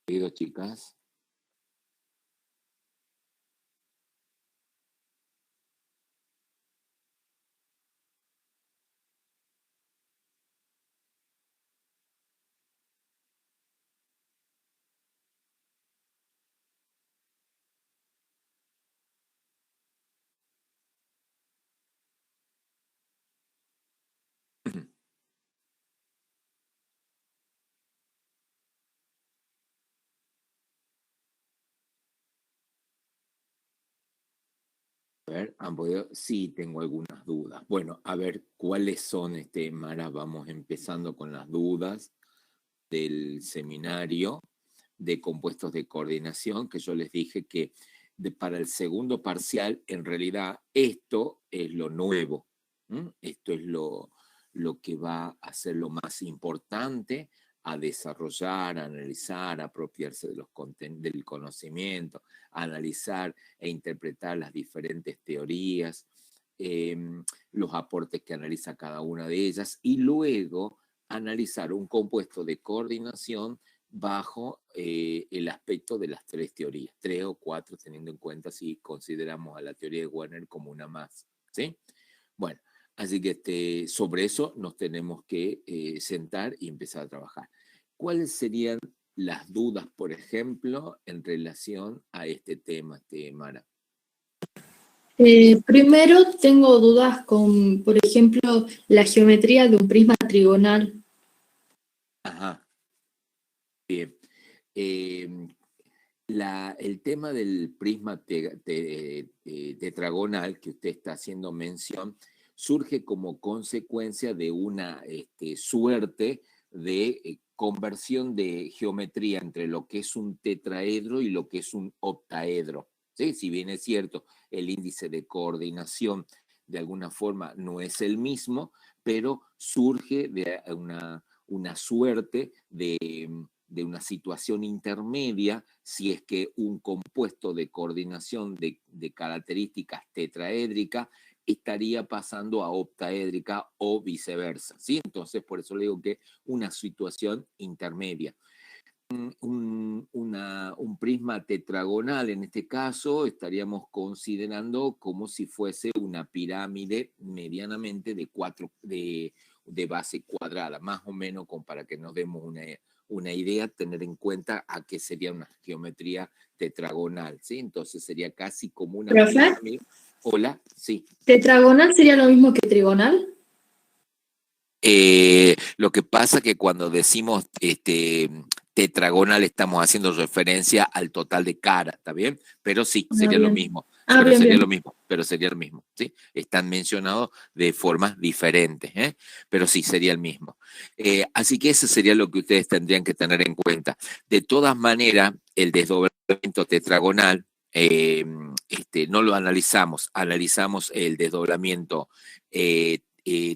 Digo, chicas. A ver, sí, tengo algunas dudas. Bueno, a ver, ¿cuáles son, Mara? Vamos empezando con las dudas del seminario de compuestos de coordinación, que yo les dije que para el segundo parcial, en realidad, esto es lo nuevo. Esto es lo que va a ser lo más importante a desarrollar, a analizar, a apropiarse de del conocimiento, a analizar e interpretar las diferentes teorías, eh, los aportes que analiza cada una de ellas, y luego analizar un compuesto de coordinación bajo el aspecto de las tres teorías, tres o cuatro, teniendo en cuenta si consideramos a la teoría de Werner como una más. ¿Sí? Bueno, así que sobre eso nos tenemos que sentar y empezar a trabajar. ¿Cuáles serían las dudas, por ejemplo, en relación a este tema, Mara? Primero tengo dudas con, por ejemplo, la geometría de un prisma trigonal. Ajá, bien. El tema del prisma tetragonal que usted está haciendo mención surge como consecuencia de una suerte de conversión de geometría entre lo que es un tetraedro y lo que es un octaedro. ¿Sí? Si bien es cierto, el índice de coordinación de alguna forma no es el mismo, pero surge de una suerte de una situación intermedia si es que un compuesto de coordinación de características tetraédricas estaría pasando a octaédrica o viceversa, ¿sí? Entonces, por eso le digo que una situación intermedia. Un prisma tetragonal, en este caso, estaríamos considerando como si fuese una pirámide medianamente de base cuadrada, más o menos, para que nos demos una idea, tener en cuenta a qué sería una geometría tetragonal, ¿sí? Entonces sería casi como una pirámide. Hola, sí. ¿Tetragonal sería lo mismo que trigonal? Lo que pasa que cuando decimos tetragonal estamos haciendo referencia al total de cara, ¿está bien? Pero sí, sería lo mismo. Pero sería lo mismo, ¿sí? Están mencionados de formas diferentes, ¿eh? Pero sí, sería el mismo. Así que eso sería lo que ustedes tendrían que tener en cuenta. De todas maneras, el desdoblamiento tetragonal no lo analizamos el desdoblamiento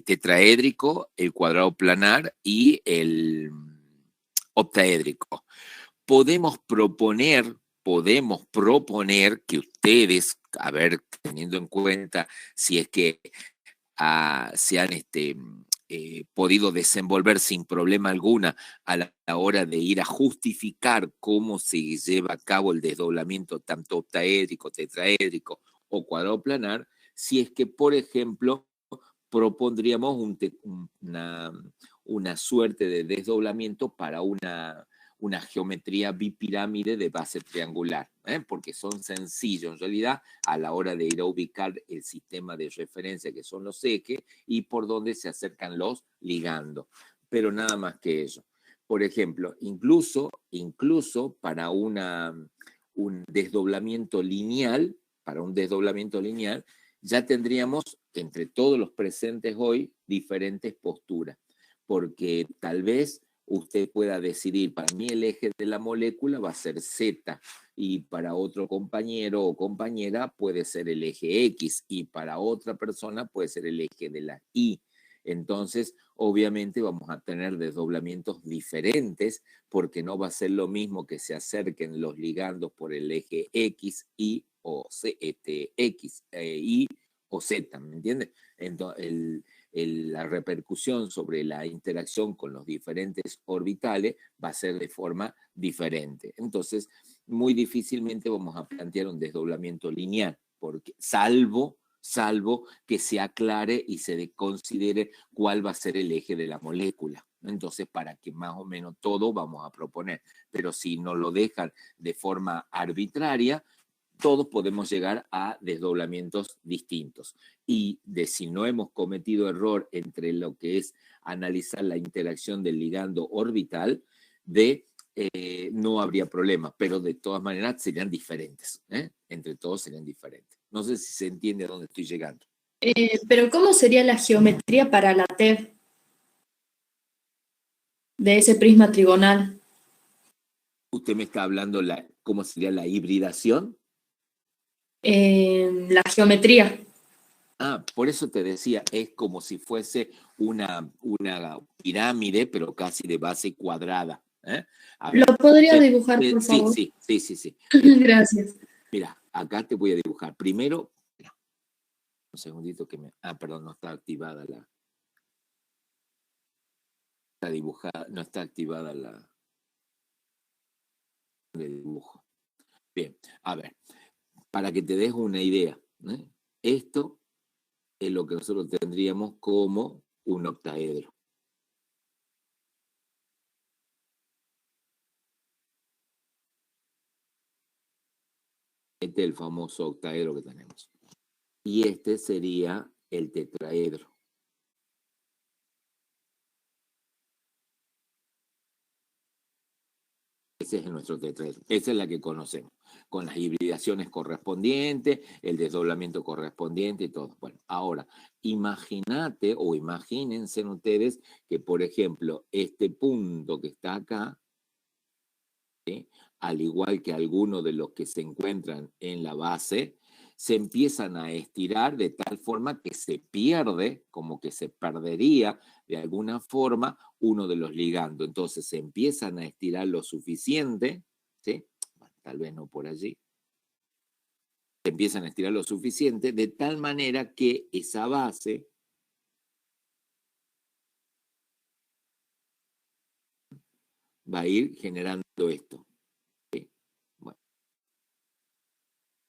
tetraédrico, el cuadrado planar y el octaédrico. Podemos proponer que ustedes, a ver, teniendo en cuenta si es que se han podido desenvolver sin problema alguna a la hora de ir a justificar cómo se lleva a cabo el desdoblamiento tanto octaédrico, tetraédrico o cuadrado planar, si es que, por ejemplo, propondríamos una suerte de desdoblamiento para una geometría bipirámide de base triangular, porque son sencillos en realidad a la hora de ir a ubicar el sistema de referencia que son los ejes y por donde se acercan los ligandos, pero nada más que eso. Por ejemplo, incluso para un desdoblamiento lineal, ya tendríamos entre todos los presentes hoy diferentes posturas, porque tal vez usted pueda decidir, para mí el eje de la molécula va a ser Z, y para otro compañero o compañera puede ser el eje X, y para otra persona puede ser el eje de la Y. Entonces, obviamente vamos a tener desdoblamientos diferentes, porque no va a ser lo mismo que se acerquen los ligandos por el eje X, Y o Z, X, Y o Z, ¿me entiendes? Entonces, la repercusión sobre la interacción con los diferentes orbitales va a ser de forma diferente. Entonces, muy difícilmente vamos a plantear un desdoblamiento lineal, porque salvo que se aclare y se considere cuál va a ser el eje de la molécula. Entonces, para que más o menos todo vamos a proponer. Pero si nos lo dejan de forma arbitraria, todos podemos llegar a desdoblamientos distintos. Y de si no hemos cometido error entre lo que es analizar la interacción del ligando orbital, no habría problema, pero de todas maneras serían diferentes. Entre todos serían diferentes. No sé si se entiende a dónde estoy llegando. Pero ¿cómo sería la geometría para la TEV de ese prisma trigonal? Usted me está hablando cómo sería la hibridación. La geometría. Por eso te decía, es como si fuese una pirámide, pero casi de base cuadrada. ¿Lo podrías dibujar, por favor? Sí. Gracias. Mira, acá te voy a dibujar. Primero, mira, un segundito que me... perdón, no está activada la... Está dibujada, no está activada la... de dibujo. Bien, a ver, para que te des una idea, esto es lo que nosotros tendríamos como un octaedro. Este es el famoso octaedro que tenemos. Y este sería el tetraedro. Ese es nuestro tetraedro. Esa es la que conocemos, con las hibridaciones correspondientes, el desdoblamiento correspondiente y todo. Bueno, ahora, imagínate o imagínense ustedes que, por ejemplo, este punto que está acá, ¿sí?, al igual que algunos de los que se encuentran en la base, se empiezan a estirar de tal forma que se pierde, como que se perdería de alguna forma uno de los ligandos. Entonces se empiezan a estirar lo suficiente, ¿sí? Bueno, tal vez no por allí. Se empiezan a estirar lo suficiente de tal manera que esa base va a ir generando esto.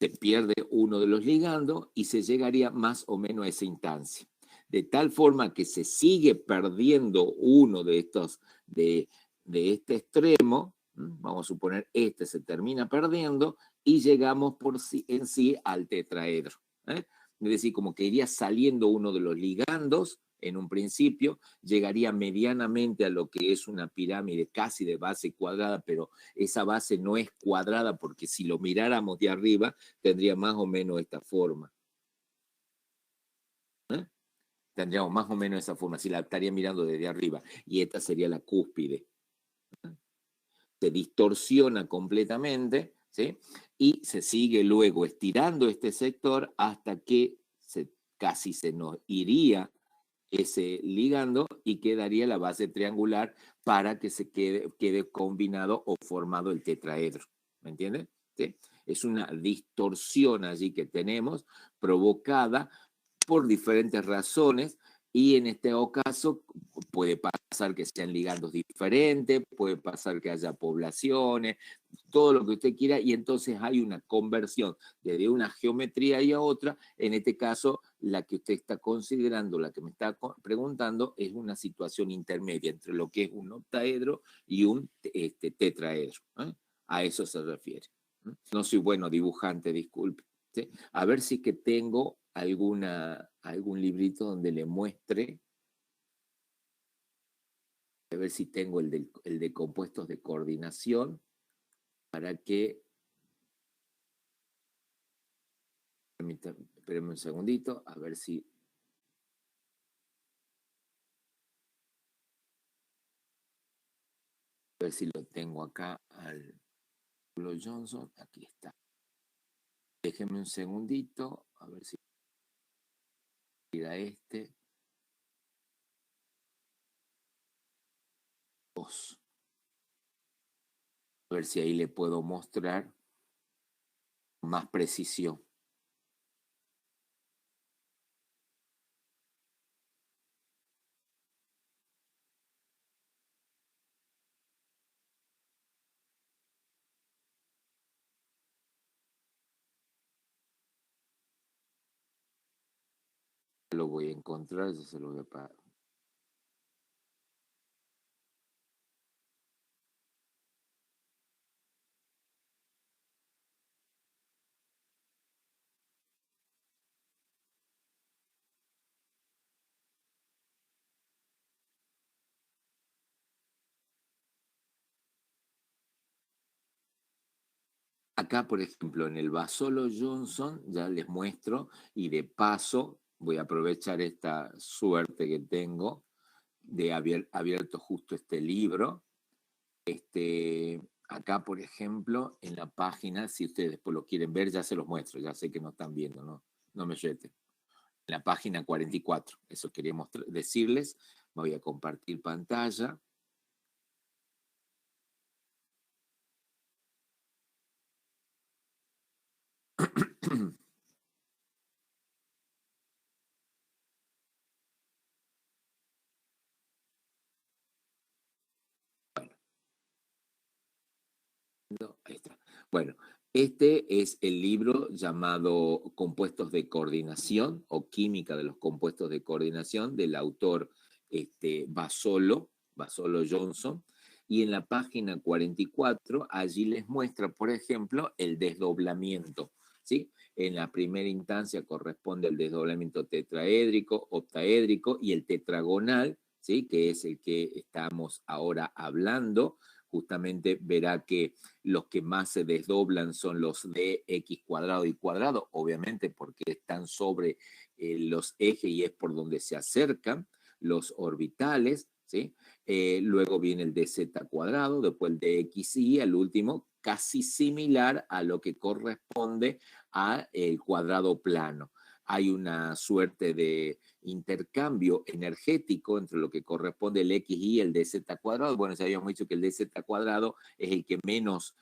Se pierde uno de los ligandos y se llegaría más o menos a esa instancia. De tal forma que se sigue perdiendo uno de estos, de este extremo, vamos a suponer este se termina perdiendo y llegamos en sí al tetraedro. Es decir, como que iría saliendo uno de los ligandos en un principio, llegaría medianamente a lo que es una pirámide casi de base cuadrada, pero esa base no es cuadrada porque si lo miráramos de arriba tendría más o menos esta forma. Tendríamos más o menos esa forma, si la estaría mirando desde arriba, y esta sería la cúspide. Se distorsiona completamente, ¿sí? Y se sigue luego estirando este sector hasta que casi se nos iría ese ligando y quedaría la base triangular para que se quede combinado o formado el tetraedro. ¿Me entiendes? ¿Sí? Es una distorsión allí que tenemos provocada por diferentes razones y en este caso puede pasar que sean ligandos diferentes, puede pasar que haya poblaciones, todo lo que usted quiera, y entonces hay una conversión desde una geometría y a otra. En este caso, la que usted está considerando, la que me está preguntando, es una situación intermedia entre lo que es un octaedro y un tetraedro. A eso se refiere. No soy bueno dibujante, disculpe. ¿Sí? A ver si que tengo algún librito donde le muestre, a ver si tengo el de compuestos de coordinación, para que... Espérenme un segundito, a ver si... A ver si lo tengo acá al Johnson. Aquí está. Déjenme un segundito, a ver si... Mira este. 2. A ver si ahí le puedo mostrar más precisión. lo voy a encontrar, yo se lo voy a pagar. Acá, por ejemplo, en el Basolo Johnson, ya les muestro, y de paso voy a aprovechar esta suerte que tengo de haber abierto justo este libro. Acá, por ejemplo, en la página, si ustedes después lo quieren ver, ya se los muestro, ya sé que no están viendo, no me reten. En la página 44, eso quería decirles. Voy a compartir pantalla. Ahí está. Bueno, este es el libro llamado Compuestos de Coordinación o Química de los Compuestos de Coordinación del autor Basolo Johnson. Y en la página 44, allí les muestra, por ejemplo, el desdoblamiento. ¿Sí? En la primera instancia corresponde el desdoblamiento tetraédrico, octaédrico y el tetragonal, ¿sí? Que es el que estamos ahora hablando. Justamente verá que los que más se desdoblan son los de x cuadrado y cuadrado, obviamente porque están sobre los ejes y es por donde se acercan los orbitales, ¿sí? Luego viene el dz cuadrado, después el dx y al último casi similar a lo que corresponde al cuadrado plano. Hay una suerte de intercambio energético entre lo que corresponde el x y el dz cuadrado. Bueno, ya habíamos dicho que el dz cuadrado es el que menos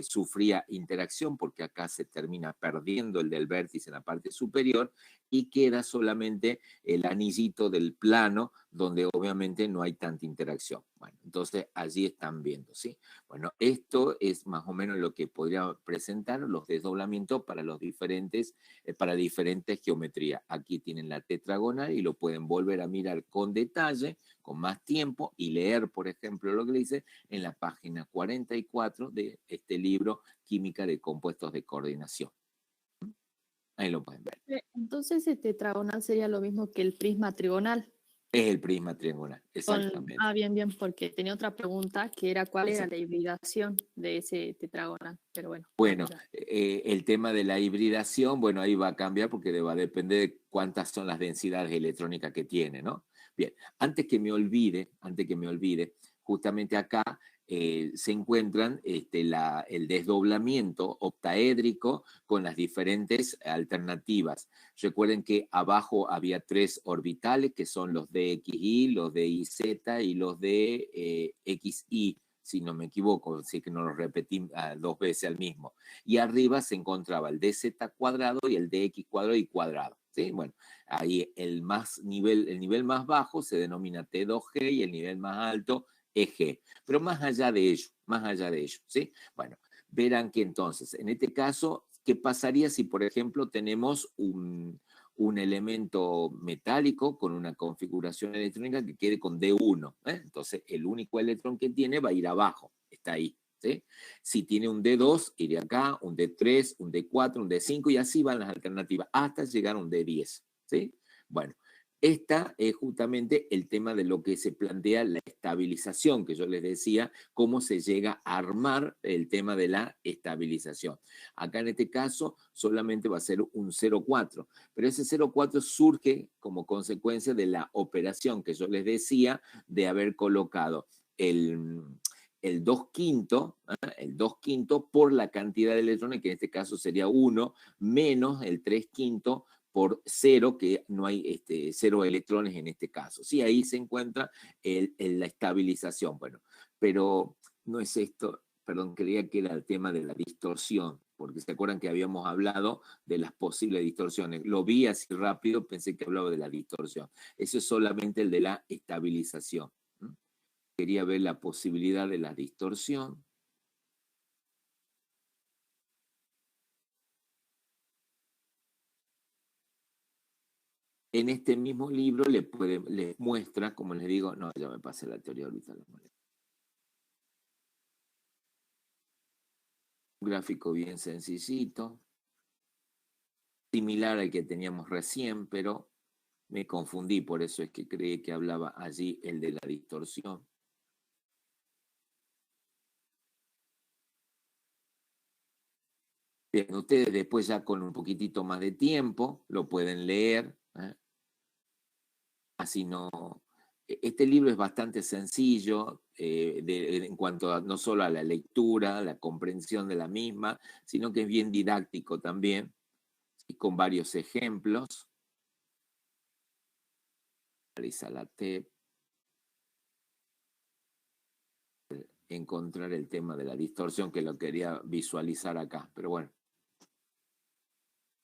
sufría interacción porque acá se termina perdiendo el del vértice en la parte superior y queda solamente el anillito del plano donde obviamente no hay tanta interacción. Bueno, entonces allí están viendo, ¿sí? Bueno, esto es más o menos lo que podría presentar los desdoblamientos para los diferentes, para diferentes geometrías. Aquí tienen la tetragonal y lo pueden volver a mirar con detalle, con más tiempo y leer, por ejemplo, lo que dice en la página 44 de este libro, Química de Compuestos de Coordinación. Ahí lo pueden ver. Entonces, el tetragonal sería lo mismo que el prisma trigonal. Es el prisma triangular, exactamente. Bien, porque tenía otra pregunta que era cuál era la hibridación de ese tetragonal, pero bueno. Bueno, el tema de la hibridación, bueno, ahí va a cambiar porque va a depender de cuántas son las densidades electrónicas que tiene, ¿no? Bien, antes que me olvide, justamente acá se encuentran el desdoblamiento octaédrico con las diferentes alternativas. Recuerden que abajo había 3 orbitales que son los de XY, los de IZ y los de XY, si no me equivoco, así que no lo repetí 2 veces al mismo. Y arriba se encontraba el dz cuadrado y el dx cuadrado y cuadrado. ¿Sí? Bueno, ahí el nivel más bajo se denomina T2G y el nivel más alto EG. Pero más allá de ello, ¿sí? Bueno, verán que entonces, en este caso, ¿qué pasaría si, por ejemplo, tenemos un elemento metálico con una configuración electrónica que quede con D1? Entonces, el único electrón que tiene va a ir abajo, está ahí. ¿Sí? Si tiene un D2, iría acá, un D3, un D4, un D5 y así van las alternativas hasta llegar a un D10. ¿Sí? Bueno, esta es justamente el tema de lo que se plantea la estabilización, que yo les decía, cómo se llega a armar el tema de la estabilización. Acá en este caso solamente va a ser un 0,4, pero ese 0,4 surge como consecuencia de la operación que yo les decía de haber colocado el 2 quinto, el 2 quinto por la cantidad de electrones, que en este caso sería 1, menos el 3 quinto por 0, que no hay 0 electrones en este caso. Sí, ahí se encuentra la estabilización. Bueno, pero no es esto, perdón, creía que era el tema de la distorsión, porque se acuerdan que habíamos hablado de las posibles distorsiones. Lo vi así rápido, pensé que hablaba de la distorsión. Eso es solamente el de la estabilización. Quería ver la posibilidad de la distorsión. en este mismo libro les muestra, como les digo, no, ya me pasé la teoría orbital. Un gráfico bien sencillito, similar al que teníamos recién, pero me confundí, por eso es que creí que hablaba allí el de la distorsión. Bien, ustedes después ya con un poquitito más de tiempo lo pueden leer, ¿eh? Así no... Este libro es bastante sencillo en cuanto no solo a la lectura, la comprensión de la misma, sino que es bien didáctico también, y con varios ejemplos. Realiza la TEP. Encontrar el tema de la distorsión, que lo quería visualizar acá, pero bueno,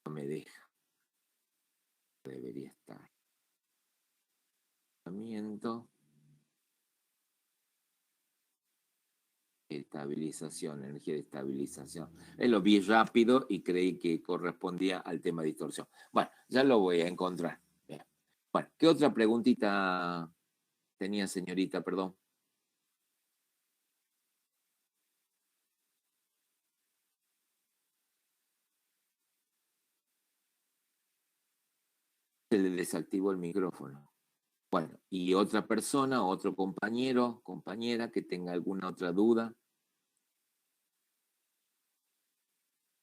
no me deja. Debería estar. Estabilización, energía de estabilización. Lo vi rápido y creí que correspondía al tema de distorsión. Bueno, ya lo voy a encontrar. Bien. Bueno, ¿qué otra preguntita tenía, señorita? Perdón. Se le desactivó el micrófono. Bueno, y otra persona, otro compañero, compañera que tenga alguna otra duda.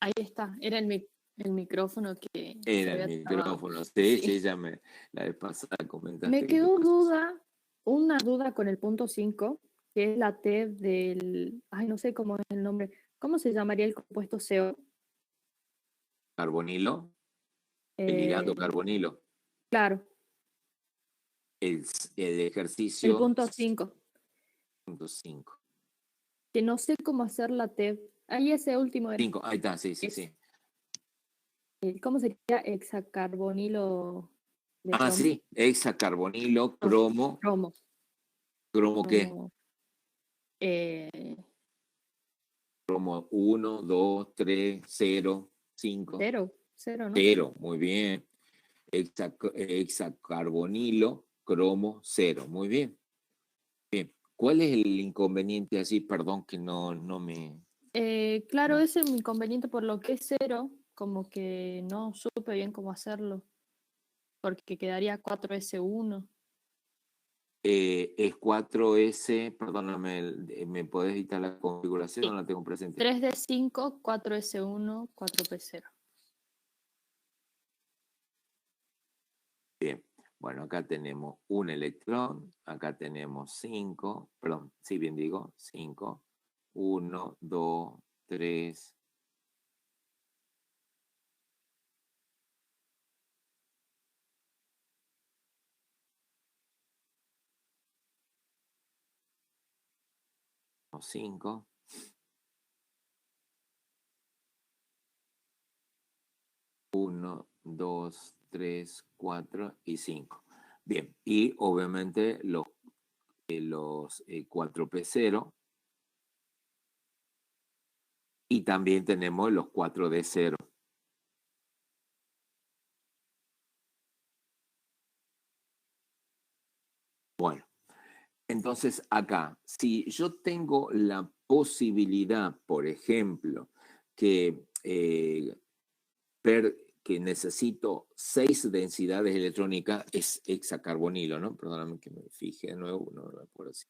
Ahí está, era el micrófono que Era se el había trabado. micrófono, sí, Sí. ya la vez pasada comentaste. Me quedó una duda con el punto 5, que es la T del, ay, no sé cómo es el nombre, ¿cómo se llamaría el compuesto CO? Carbonilo, el ligando carbonilo. Claro, El el ejercicio punto 5, 5. que no sé cómo hacer la T. Ahí ese último era. 5, ahí está, sí, sí, sí. ¿Cómo sería hexacarbonilo de cromo? Sí, hexacarbonilo, cromo. Cromo. ¿Cromo qué? Eh, Cromo 1, 2, 3, 0, 5. 0, ¿no? 0, muy bien. Hexacarbonilo, cromo 0, muy bien. Bien. ¿Cuál es el inconveniente así? Perdón que no me... Claro, ese es mi inconveniente por lo que es 0, como que no supe bien cómo hacerlo, porque quedaría 4S1. Es 4S, perdóname, ¿me podés dictar la configuración? Sí. No la tengo presente. 3D5, 4S1, 4P0. Bien, bueno, acá tenemos un electrón, acá tenemos 5, perdón, sí bien digo, 5, 1, 2, 3, 5. 1, 2, 3, 4 y 5. Bien, y obviamente los 4P0 y también tenemos los 4D0. Bueno, entonces acá, si yo tengo la posibilidad, por ejemplo, que que necesito 6 densidades electrónicas, es hexacarbonilo, ¿no? Perdóname que me fije de nuevo, no me acuerdo así.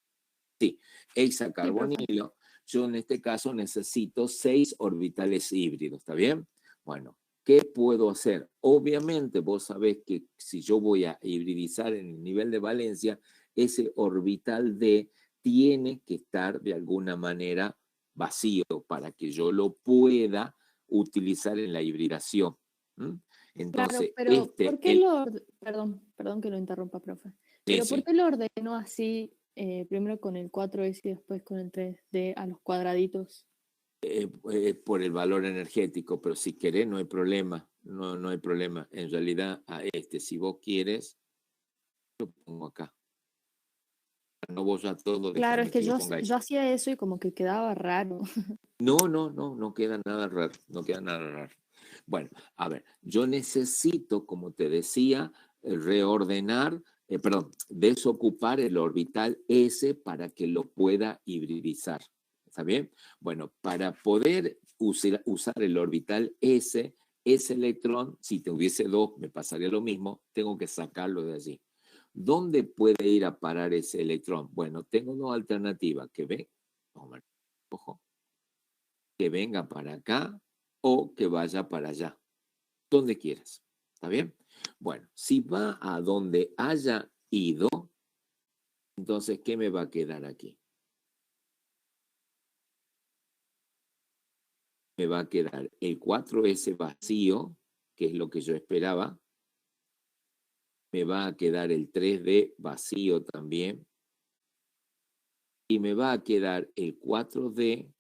Sí, hexacarbonilo, yo en este caso necesito 6 orbitales híbridos, ¿está bien? Bueno, ¿qué puedo hacer? Obviamente vos sabés que si yo voy a hibridizar en el nivel de valencia, ese orbital D tiene que estar de alguna manera vacío para que yo lo pueda utilizar en la hibridación. Entonces, Claro, pero ¿por qué perdón que lo interrumpa, profe, pero ¿por qué lo ordenó así, primero con el 4S y después con el 3D a los cuadraditos? Por el valor energético, pero si querés no hay problema, no hay problema. En realidad, si vos quieres, lo pongo acá. No vos a todo, Claro, es déjame que que lo ponga ahí. yo hacía eso y como que quedaba raro. No queda nada raro, no queda nada raro. Bueno, a ver, yo necesito, como te decía, desocupar el orbital S para que lo pueda hibridizar. ¿Está bien? Bueno, para poder usar el orbital S, ese electrón, si tuviese 2, me pasaría lo mismo, tengo que sacarlo de allí. ¿Dónde puede ir a parar ese electrón? Bueno, tengo 2 alternativas, ojo, que venga para acá o que vaya para allá, donde quieras. ¿Está bien? Bueno, si va a donde haya ido, entonces, ¿qué me va a quedar aquí? Me va a quedar el 4S vacío, que es lo que yo esperaba. Me va a quedar el 3D vacío también. Y me va a quedar el 4D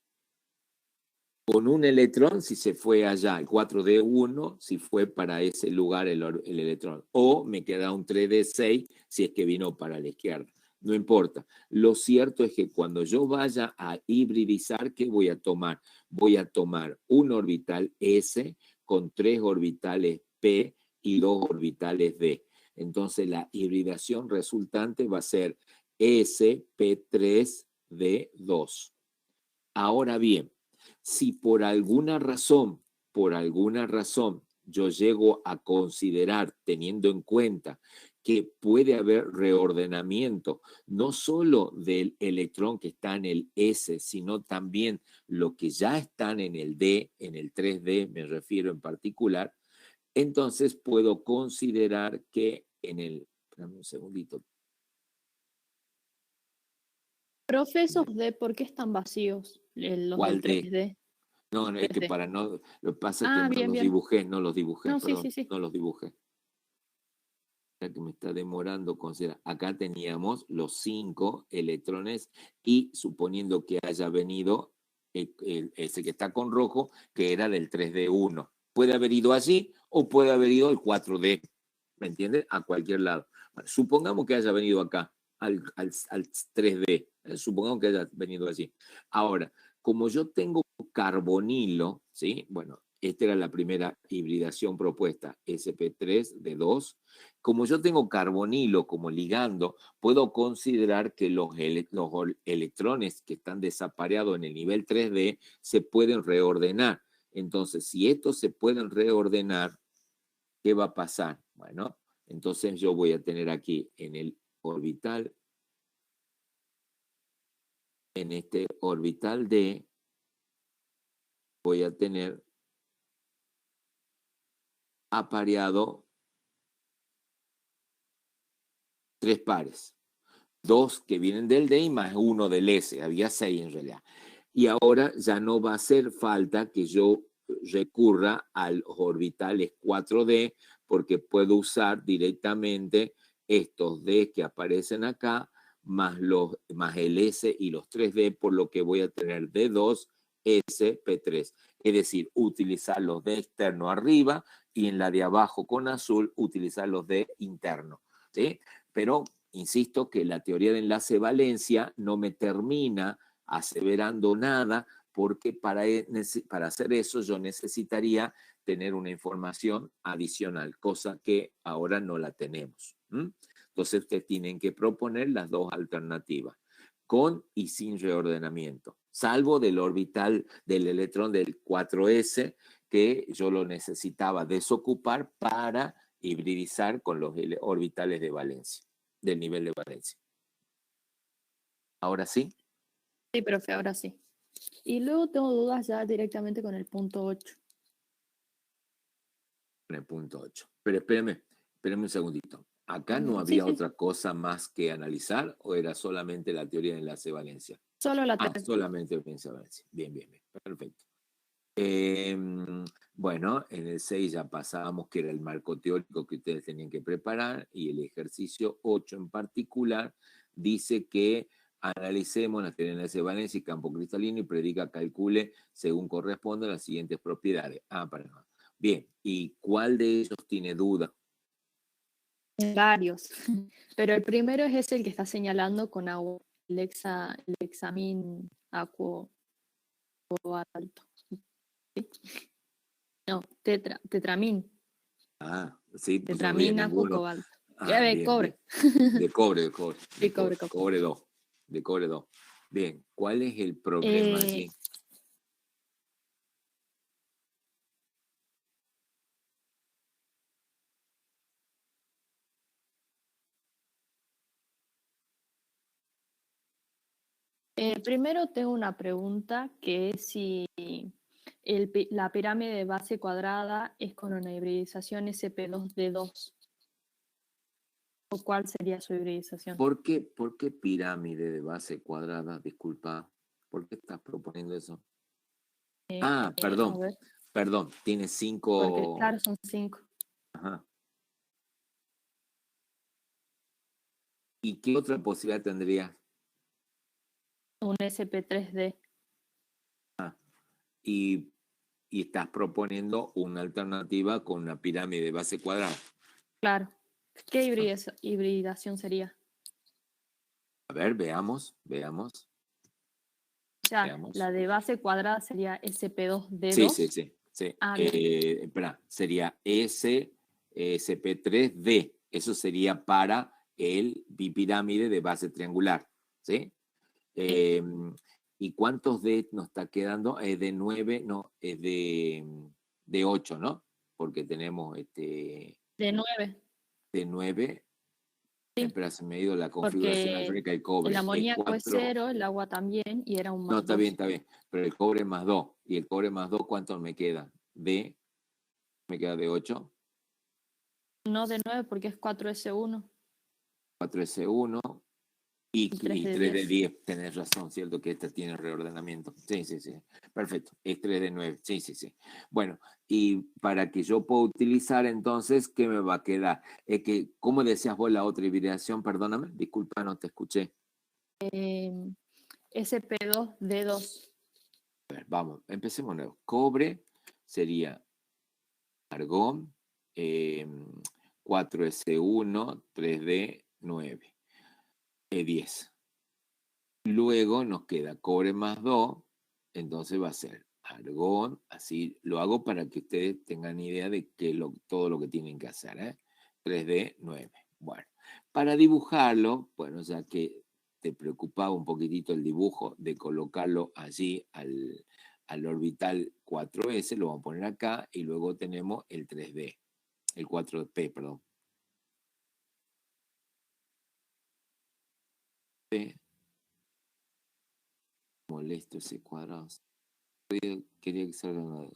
con un electrón si se fue allá, el 4D1 si fue para ese lugar el electrón. O me queda un 3D6 si es que vino para la izquierda. No importa. Lo cierto es que cuando yo vaya a hibridizar, ¿qué voy a tomar? Voy a tomar un orbital S con 3 orbitales P y 2 orbitales D. Entonces la hibridación resultante va a ser SP3D2. Ahora bien, si por alguna razón, yo llego a considerar, teniendo en cuenta que puede haber reordenamiento, no solo del electrón que está en el S, sino también lo que ya están en el D, en el 3D, me refiero en particular, entonces puedo considerar que en el... Espérame un segundito. Profe, esos D, ¿por qué están vacíos? Los del 3D. No, es que para no... Lo que pasa es que bien, no los dibujé, no, perdón, sí. no los dibujé. Que me está demorando considerar. Acá teníamos los 5 electrones y suponiendo que haya venido ese que está con rojo, que era del 3D1. Puede haber ido allí o puede haber ido el 4D, ¿me entiendes? A cualquier lado. Bueno, supongamos que haya venido acá, al 3D. Supongamos que haya venido allí. Ahora, como yo tengo carbonilo, ¿sí? Bueno, esta era la primera hibridación propuesta, sp3d2. Como yo tengo carbonilo como ligando, puedo considerar que los electrones que están desapareados en el nivel 3D se pueden reordenar. Entonces, si estos se pueden reordenar, ¿qué va a pasar? Bueno, entonces yo voy a tener aquí en el orbital, en este orbital D, voy a tener apareado 3 pares. 2 que vienen del D y más 1 del S. Había 6 en realidad. Y ahora ya no va a hacer falta que yo recurra a los orbitales 4D porque puedo usar directamente estos D que aparecen acá más el S y los 3D, por lo que voy a tener D2, S, P3. Es decir, utilizar los D externo arriba y en la de abajo con azul utilizar los D interno. ¿Sí? Pero insisto que la teoría de enlace-valencia no me termina aseverando nada porque para hacer eso yo necesitaría tener una información adicional, cosa que ahora no la tenemos. Entonces ustedes tienen que proponer las 2 alternativas, con y sin reordenamiento, salvo del orbital del electrón del 4S, que yo lo necesitaba desocupar para hibridizar con los orbitales de valencia, del nivel de valencia. ¿Ahora sí? Sí, profe, ahora sí. Y luego tengo dudas ya directamente con el punto 8. Con el punto 8. Pero espérame un segundito. ¿Acá no había otra cosa más que analizar o era solamente la teoría de enlace-valencia? Solo la teoría. Solamente enlace-valencia. Bien. Perfecto. Bueno, en el 6 ya pasábamos que era el marco teórico que ustedes tenían que preparar y el ejercicio 8 en particular dice que analicemos las teorías de enlace-valencia y campo cristalino y calcule según corresponde las siguientes propiedades. Bien, ¿y cuál de ellos tiene duda? Varios, pero el primero es ese el que está señalando con agua, el hexamin acuo alto. ¿Sí? No, tetramin. Sí, pues tetramin no acuo cobalto. Ah, De bien, cobre. bien. De cobre, de cobre. De cobre, cobre. Cobre 2. De cobre 2. Bien, ¿cuál es el problema allí? Primero tengo una pregunta que es si la pirámide de base cuadrada es con una hibridización SP2D2 o cuál sería su hibridización. ¿Por qué pirámide de base cuadrada? Disculpa, ¿por qué estás proponiendo eso? Perdón, tiene 5. Porque claro, son 5. Ajá. ¿Y qué otra posibilidad tendría? Un SP3D. Y estás proponiendo una alternativa con una pirámide de base cuadrada. Claro. ¿Qué hibridación sería? A ver, veamos. O sea, Veamos. la de base cuadrada sería SP2D2. Sí. Bien. Espera, sería SP3D. Eso sería para el bipirámide de base triangular. ¿Sí? ¿Y cuántos D nos está quedando? Es de 9, no, es de 8, ¿no? Porque tenemos De 9. de 9. Sí. Espera, se me ha ido la configuración alfabética del cobre. El amoníaco es 0, el agua también, y era un más 2. No, está bien. Pero el cobre más 2. ¿Y el cobre más 2 cuánto me queda? Me queda de 8. No de 9 porque es 4S1. 4S1 y 3 de 3 de 10. 10. Tenés razón, ¿cierto? Que esta tiene reordenamiento. Sí. Perfecto. Es 3 de 9. Sí. Bueno, y para que yo pueda utilizar entonces, ¿qué me va a quedar? ¿Cómo decías vos la otra hibridación? Perdóname, disculpa, no te escuché. SP2D2. A ver, vamos, empecemos nuevo. Cobre sería argón, 4S1, 3D9, E10. Luego nos queda cobre más 2, entonces va a ser argón, así lo hago para que ustedes tengan idea de todo lo que tienen que hacer, 3D9. Bueno, para dibujarlo, bueno, ya que te preocupaba un poquitito el dibujo de colocarlo allí al orbital 4S, lo vamos a poner acá y luego tenemos el 3D, el 4P, perdón. P. Molesto ese cuadrado. Quería que salga una...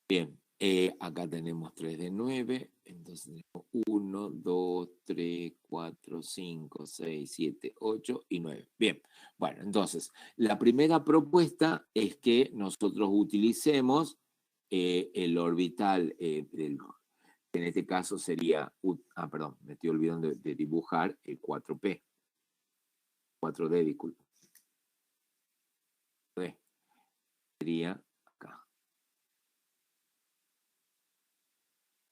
Bien, acá tenemos 3 de 9, entonces tenemos 1, 2, 3, 4, 5, 6, 7, 8 y 9. Bien, bueno, entonces, la primera propuesta es que nosotros utilicemos el orbital, en este caso sería, perdón, me estoy olvidando de dibujar el 4P, 4D, disculpa. Sería acá.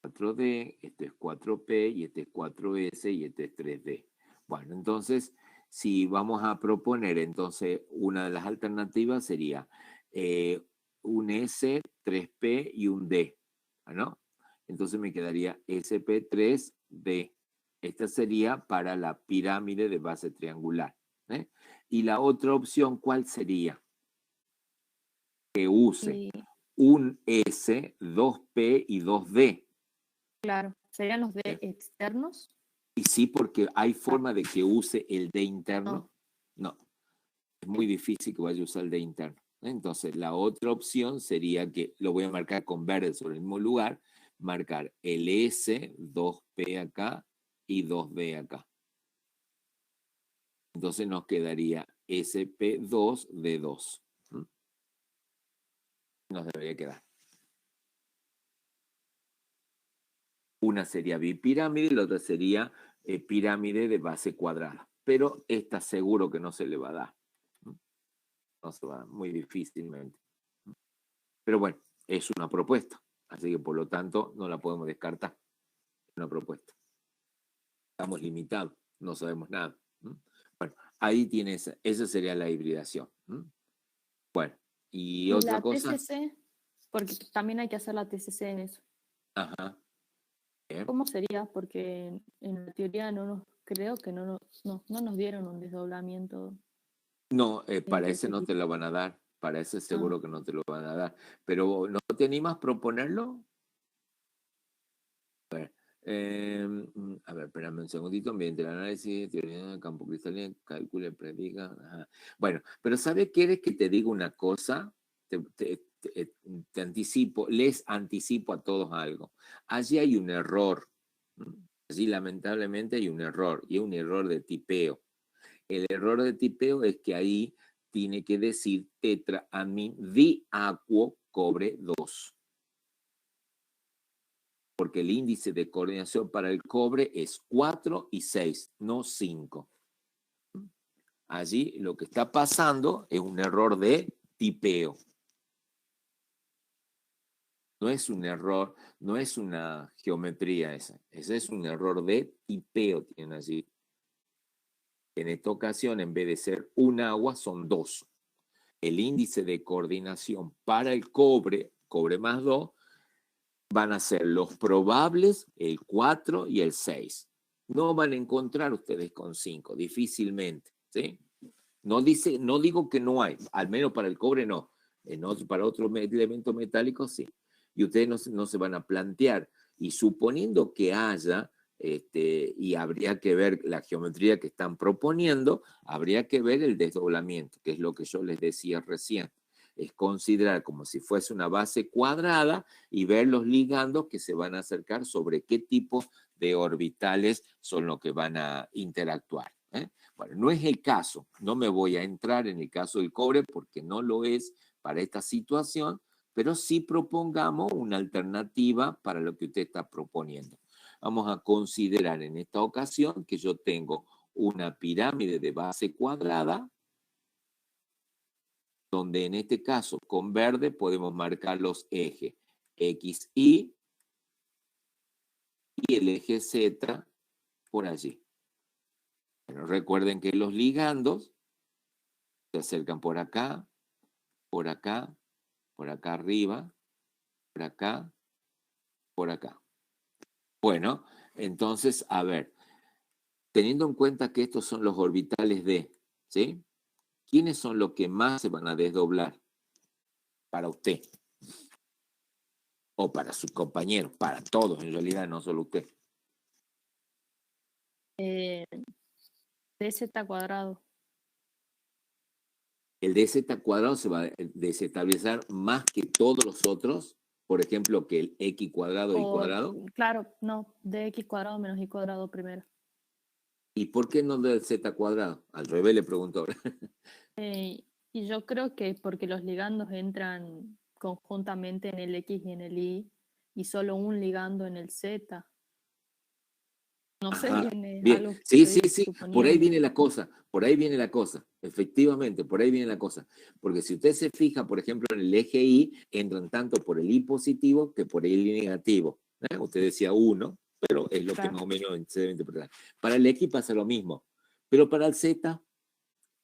4D, este es 4P y este es 4S y este es 3D. Bueno, entonces, si vamos a proponer, entonces una de las alternativas sería un S, 3P y un D, ¿no? Entonces me quedaría SP3D. Esta sería para la pirámide de base triangular. Y la otra opción, ¿cuál sería? Que use un S, 2P y 2D. Claro, ¿serían los D externos? Y sí, porque hay forma de que use el D interno. No, es muy difícil que vaya a usar el D interno. Entonces, la otra opción sería que, lo voy a marcar con verde sobre el mismo lugar, marcar el S, 2P acá y 2D acá. Entonces nos quedaría SP2D2. Nos debería quedar. Una sería bipirámide y la otra sería pirámide de base cuadrada. Pero esta seguro que no se le va a dar. No se va a dar muy difícilmente. Pero bueno, es una propuesta. Así que por lo tanto no la podemos descartar. Es una propuesta. estamos limitados, no sabemos nada. Bueno, ahí tienes, esa sería la hibridación. Bueno, y Y otra la cosa. TCC, porque también hay que hacer la TCC en eso. Ajá. Bien. ¿Cómo sería? Porque en la teoría creo que no nos dieron un desdoblamiento No, para de ese ese no te tipo. lo van a dar, para ese Ah, seguro que no te lo van a dar. Pero ¿no te animas a proponerlo? A ver, espérame un segundito. Mediante el análisis, teoría del campo cristalino, calcule, predica. Ajá. Bueno, pero ¿sabes qué eres que te diga una cosa? Te anticipo, les anticipo a todos algo. Allí hay un error. Allí lamentablemente hay un error, y es un error de tipeo. El error de tipeo es que ahí tiene que decir tetraamin diacuo cobre 2. Porque el índice de coordinación para el cobre es 4 y 6, no 5. Allí lo que está pasando es un error de tipeo. No es un error, no es una geometría esa. Ese es un error de tipeo, tienen allí. En esta ocasión, en vez de ser un agua, son 2. El índice de coordinación para el cobre más 2, van a ser los probables, el 4 y el 6. No van a encontrar ustedes con 5, difícilmente. ¿Sí? No digo que no hay, al menos para el cobre no. Para otros elementos metálicos sí. Y ustedes no se van a plantear. Y suponiendo que haya, y habría que ver la geometría que están proponiendo, habría que ver el desdoblamiento, que es lo que yo les decía recién. Es considerar como si fuese una base cuadrada y ver los ligandos que se van a acercar sobre qué tipo de orbitales son los que van a interactuar. Bueno, no es el caso, no me voy a entrar en el caso del cobre porque no lo es para esta situación, pero sí propongamos una alternativa para lo que usted está proponiendo. Vamos a considerar en esta ocasión que yo tengo una pirámide de base cuadrada, donde en este caso con verde podemos marcar los ejes X, Y y el eje Z por allí. Bueno, recuerden que los ligandos se acercan por acá, por acá, por acá arriba, por acá, por acá. Bueno, entonces, a ver, teniendo en cuenta que estos son los orbitales D, ¿sí? ¿Quiénes son los que más se van a desdoblar para usted? O para sus compañeros, para todos en realidad, no solo usted. dz cuadrado. El dz cuadrado se va a desestabilizar más que todos los otros, por ejemplo, que el x cuadrado, y cuadrado. Claro, no, dx cuadrado menos y cuadrado primero. ¿Y por qué no del z cuadrado? Al revés le pregunto ahora. Y yo creo que porque los ligandos entran conjuntamente en el X y en el Y, y solo un ligando en el Z. No sé Ajá, bien, es bien. algo que Sí, estoy sí, por ahí suponiendo. viene la cosa, efectivamente, por ahí viene la cosa. Porque si usted se fija, por ejemplo, en el eje Y, entran tanto por el Y positivo que por el Y negativo. Usted decía 1, pero es lo que Claro. más o menos se debe interpretar. Para el X pasa lo mismo, pero para el Z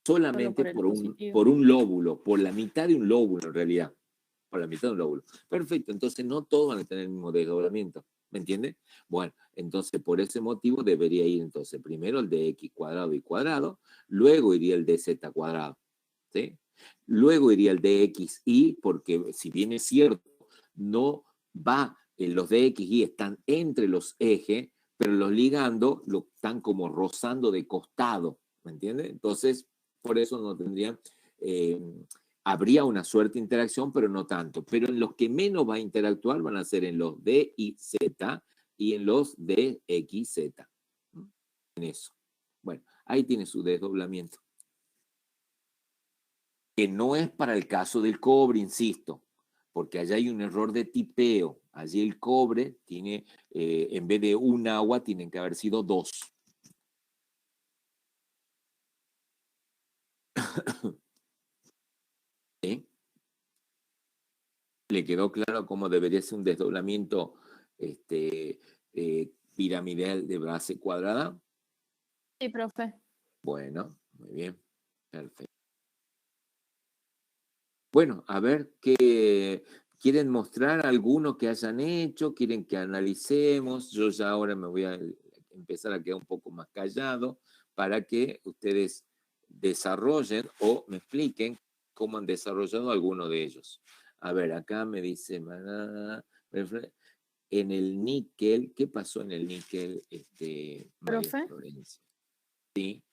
solamente por un lóbulo, por la mitad de un lóbulo en realidad, por la mitad de un lóbulo. Perfecto, entonces no todos van a tener el mismo desdoblamiento, ¿me entiende? Bueno, entonces por ese motivo debería ir entonces primero el de x cuadrado y cuadrado, luego iría el de z cuadrado, ¿sí? Luego iría el de x y, porque si bien es cierto, no va, los de x y están entre los ejes, pero los ligandos lo están como rozando de costado, ¿me entiende? Entonces, por eso no tendrían... habría una suerte de interacción, pero no tanto. Pero en los que menos va a interactuar van a ser en los D y Z y en los D, X, Z. En eso. Bueno, ahí tiene su desdoblamiento. Que no es para el caso del cobre, insisto, porque allá hay un error de tipeo. Allí el cobre tiene, en vez de un agua, tienen que haber sido 2. ¿Sí? ¿Le quedó claro cómo debería ser un desdoblamiento piramidal de base cuadrada? Sí, profe. Bueno, muy bien, perfecto. Bueno, a ver, ¿qué quieren mostrar alguno que hayan hecho? ¿Quieren que analicemos? Yo ya ahora me voy a empezar a quedar un poco más callado para que ustedes desarrollen o me expliquen cómo han desarrollado alguno de ellos. A ver, acá me dice, en el níquel, ¿qué pasó en el níquel, María Profe, Florencia? Sí.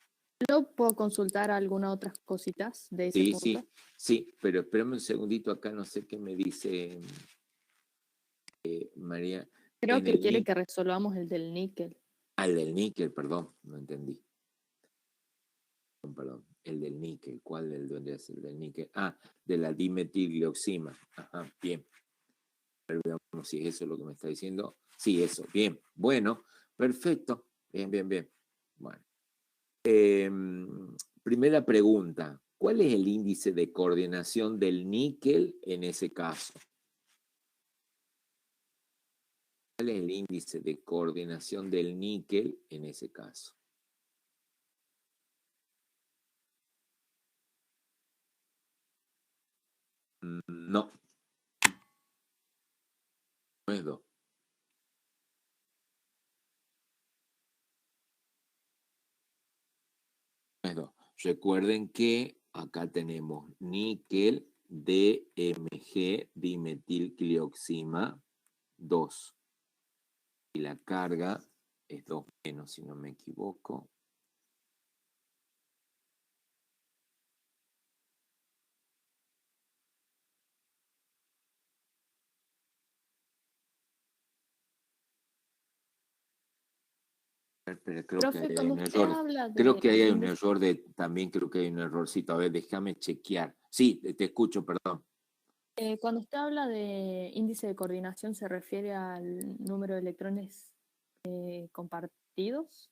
¿yo puedo consultar algunas otras cositas de ese Sí, punto? sí, pero espérame un segundito acá, no sé qué me dice María. Creo En que el quiere níquel, que resolvamos el del níquel. el del níquel, perdón, no entendí. Perdón, el del níquel, ¿cuál vendría a ser el del níquel? Ah, de la dimetilglioxima. Ajá, bien. A ver, veamos si eso es lo que me está diciendo. Sí, eso, bien. Bueno, perfecto. Bien, bien, bien. Bueno. Primera pregunta. ¿Cuál es el índice de coordinación del níquel en ese caso? ¿Cuál es el índice de coordinación del níquel en ese caso? No, no es 2. No es 2. Recuerden que acá tenemos níquel, DMG, dimetilglioxima 2. Y la carga es 2 menos, si no me equivoco. Pero creo que Profe, ahí hay cuando un usted error. habla Creo de que ahí hay un índice, error también creo que hay un errorcito. A ver, déjame chequear. Sí, te escucho, perdón. cuando usted habla de índice de coordinación, ¿se refiere al número de electrones compartidos?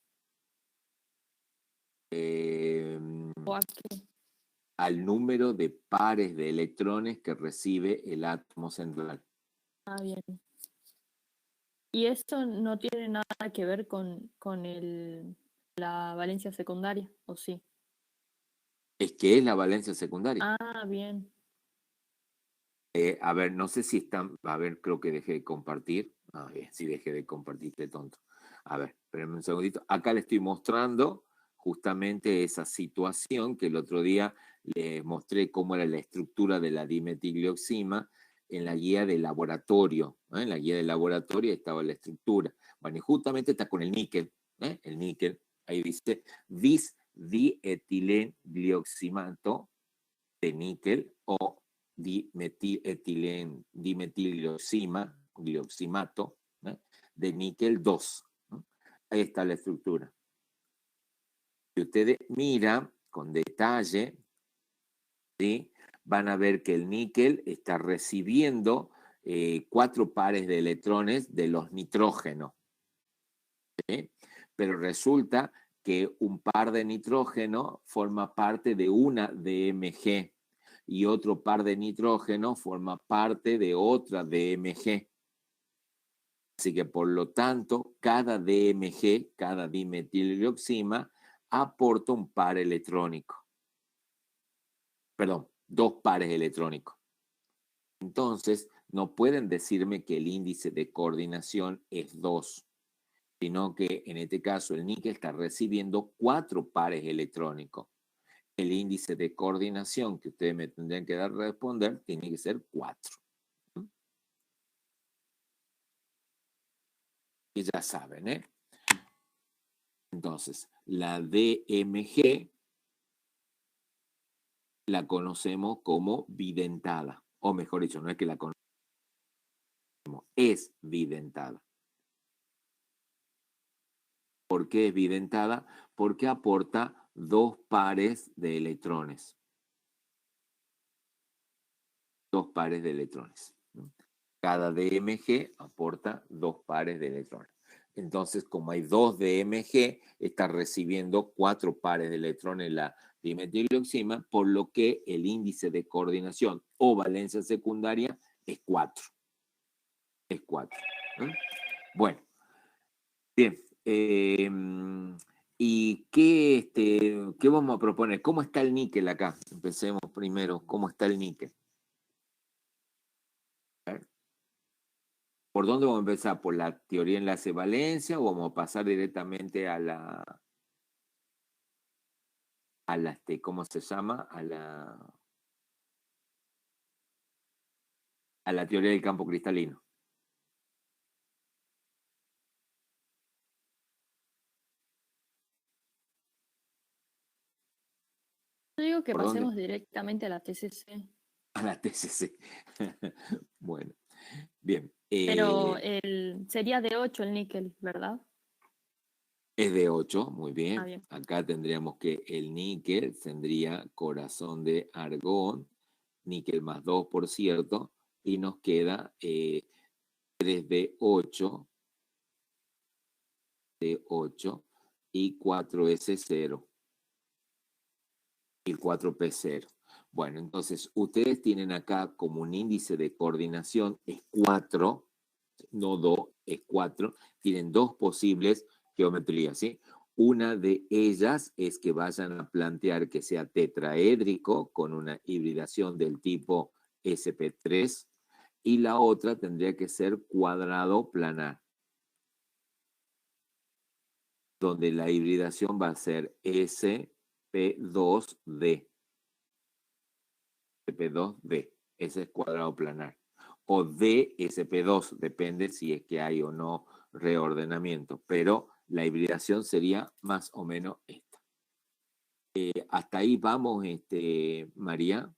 Eh, ¿O a qué? al número de pares de electrones que recibe el átomo central. Ah, bien. ¿Y esto no tiene nada que ver con la valencia secundaria, o sí? Es que es la valencia secundaria. Ah, bien. A ver, no sé si están. A ver, creo que dejé de compartir. Ah, bien, sí dejé de compartir, qué tonto. A ver, espérenme un segundito. Acá le estoy mostrando justamente esa situación que el otro día les mostré cómo era la estructura de la dimetilglioxima en la guía de laboratorio. En la guía de laboratorio estaba la estructura. Bueno, y justamente está con el níquel. El níquel, ahí dice dimetilglioximato de níquel o dimetilglioximato de níquel 2. Ahí está la estructura. Si ustedes miran con detalle, ¿sí? Van a ver que el níquel está recibiendo 4 pares de electrones de los nitrógenos. ¿Sí? Pero resulta que un par de nitrógeno forma parte de una DMG y otro par de nitrógeno forma parte de otra DMG. Así que por lo tanto, cada DMG, cada dimetilglioxima, aporta un par electrónico. Perdón, 2 pares electrónicos. Entonces, no pueden decirme que el índice de coordinación es 2, sino que en este caso el níquel está recibiendo 4 pares electrónicos. El índice de coordinación que ustedes me tendrían que dar a responder tiene que ser 4. Y ya saben, ¿eh? Entonces, la DMG la conocemos como bidentada, o mejor dicho, no es que la conocemos, es bidentada. ¿Por qué es bidentada? Porque aporta 2 pares de electrones. 2 pares de electrones. Cada DMG aporta 2 pares de electrones. Entonces, como hay 2 DMG, está recibiendo 4 pares de electrones en la dimetilglioxima, por lo que el índice de coordinación o valencia secundaria es 4. Es 4. Bueno, bien. ¿Y qué vamos a proponer? ¿Cómo está el níquel acá? Empecemos primero. ¿Cómo está el níquel? A ver, ¿por dónde vamos a empezar? ¿Por la teoría de enlace-valencia o vamos a pasar directamente ¿cómo se llama? A la teoría del campo cristalino. Yo digo que ¿Por dónde? pasemos directamente a la TCC. A la TCC. Bueno, bien. Pero sería de 8 el níquel, ¿verdad? Es de 8, muy Ah, bien. bien. Acá tendríamos que el níquel tendría corazón de argón, níquel más 2, por cierto, y nos queda 3D8 de 8 y 4S0 y 4P0. Bueno, entonces ustedes tienen acá como un índice de coordinación, es 4, no 2, es 4. Tienen dos posibles geometrías, ¿sí? Una de ellas es que vayan a plantear que sea tetraédrico con una hibridación del tipo SP3 y la otra tendría que ser cuadrado planar, donde la hibridación va a ser SP2D. SP2D, ese es cuadrado planar. O DSP2, depende si es que hay o no reordenamiento, pero la hibridación sería más o menos esta. Hasta ahí vamos, María.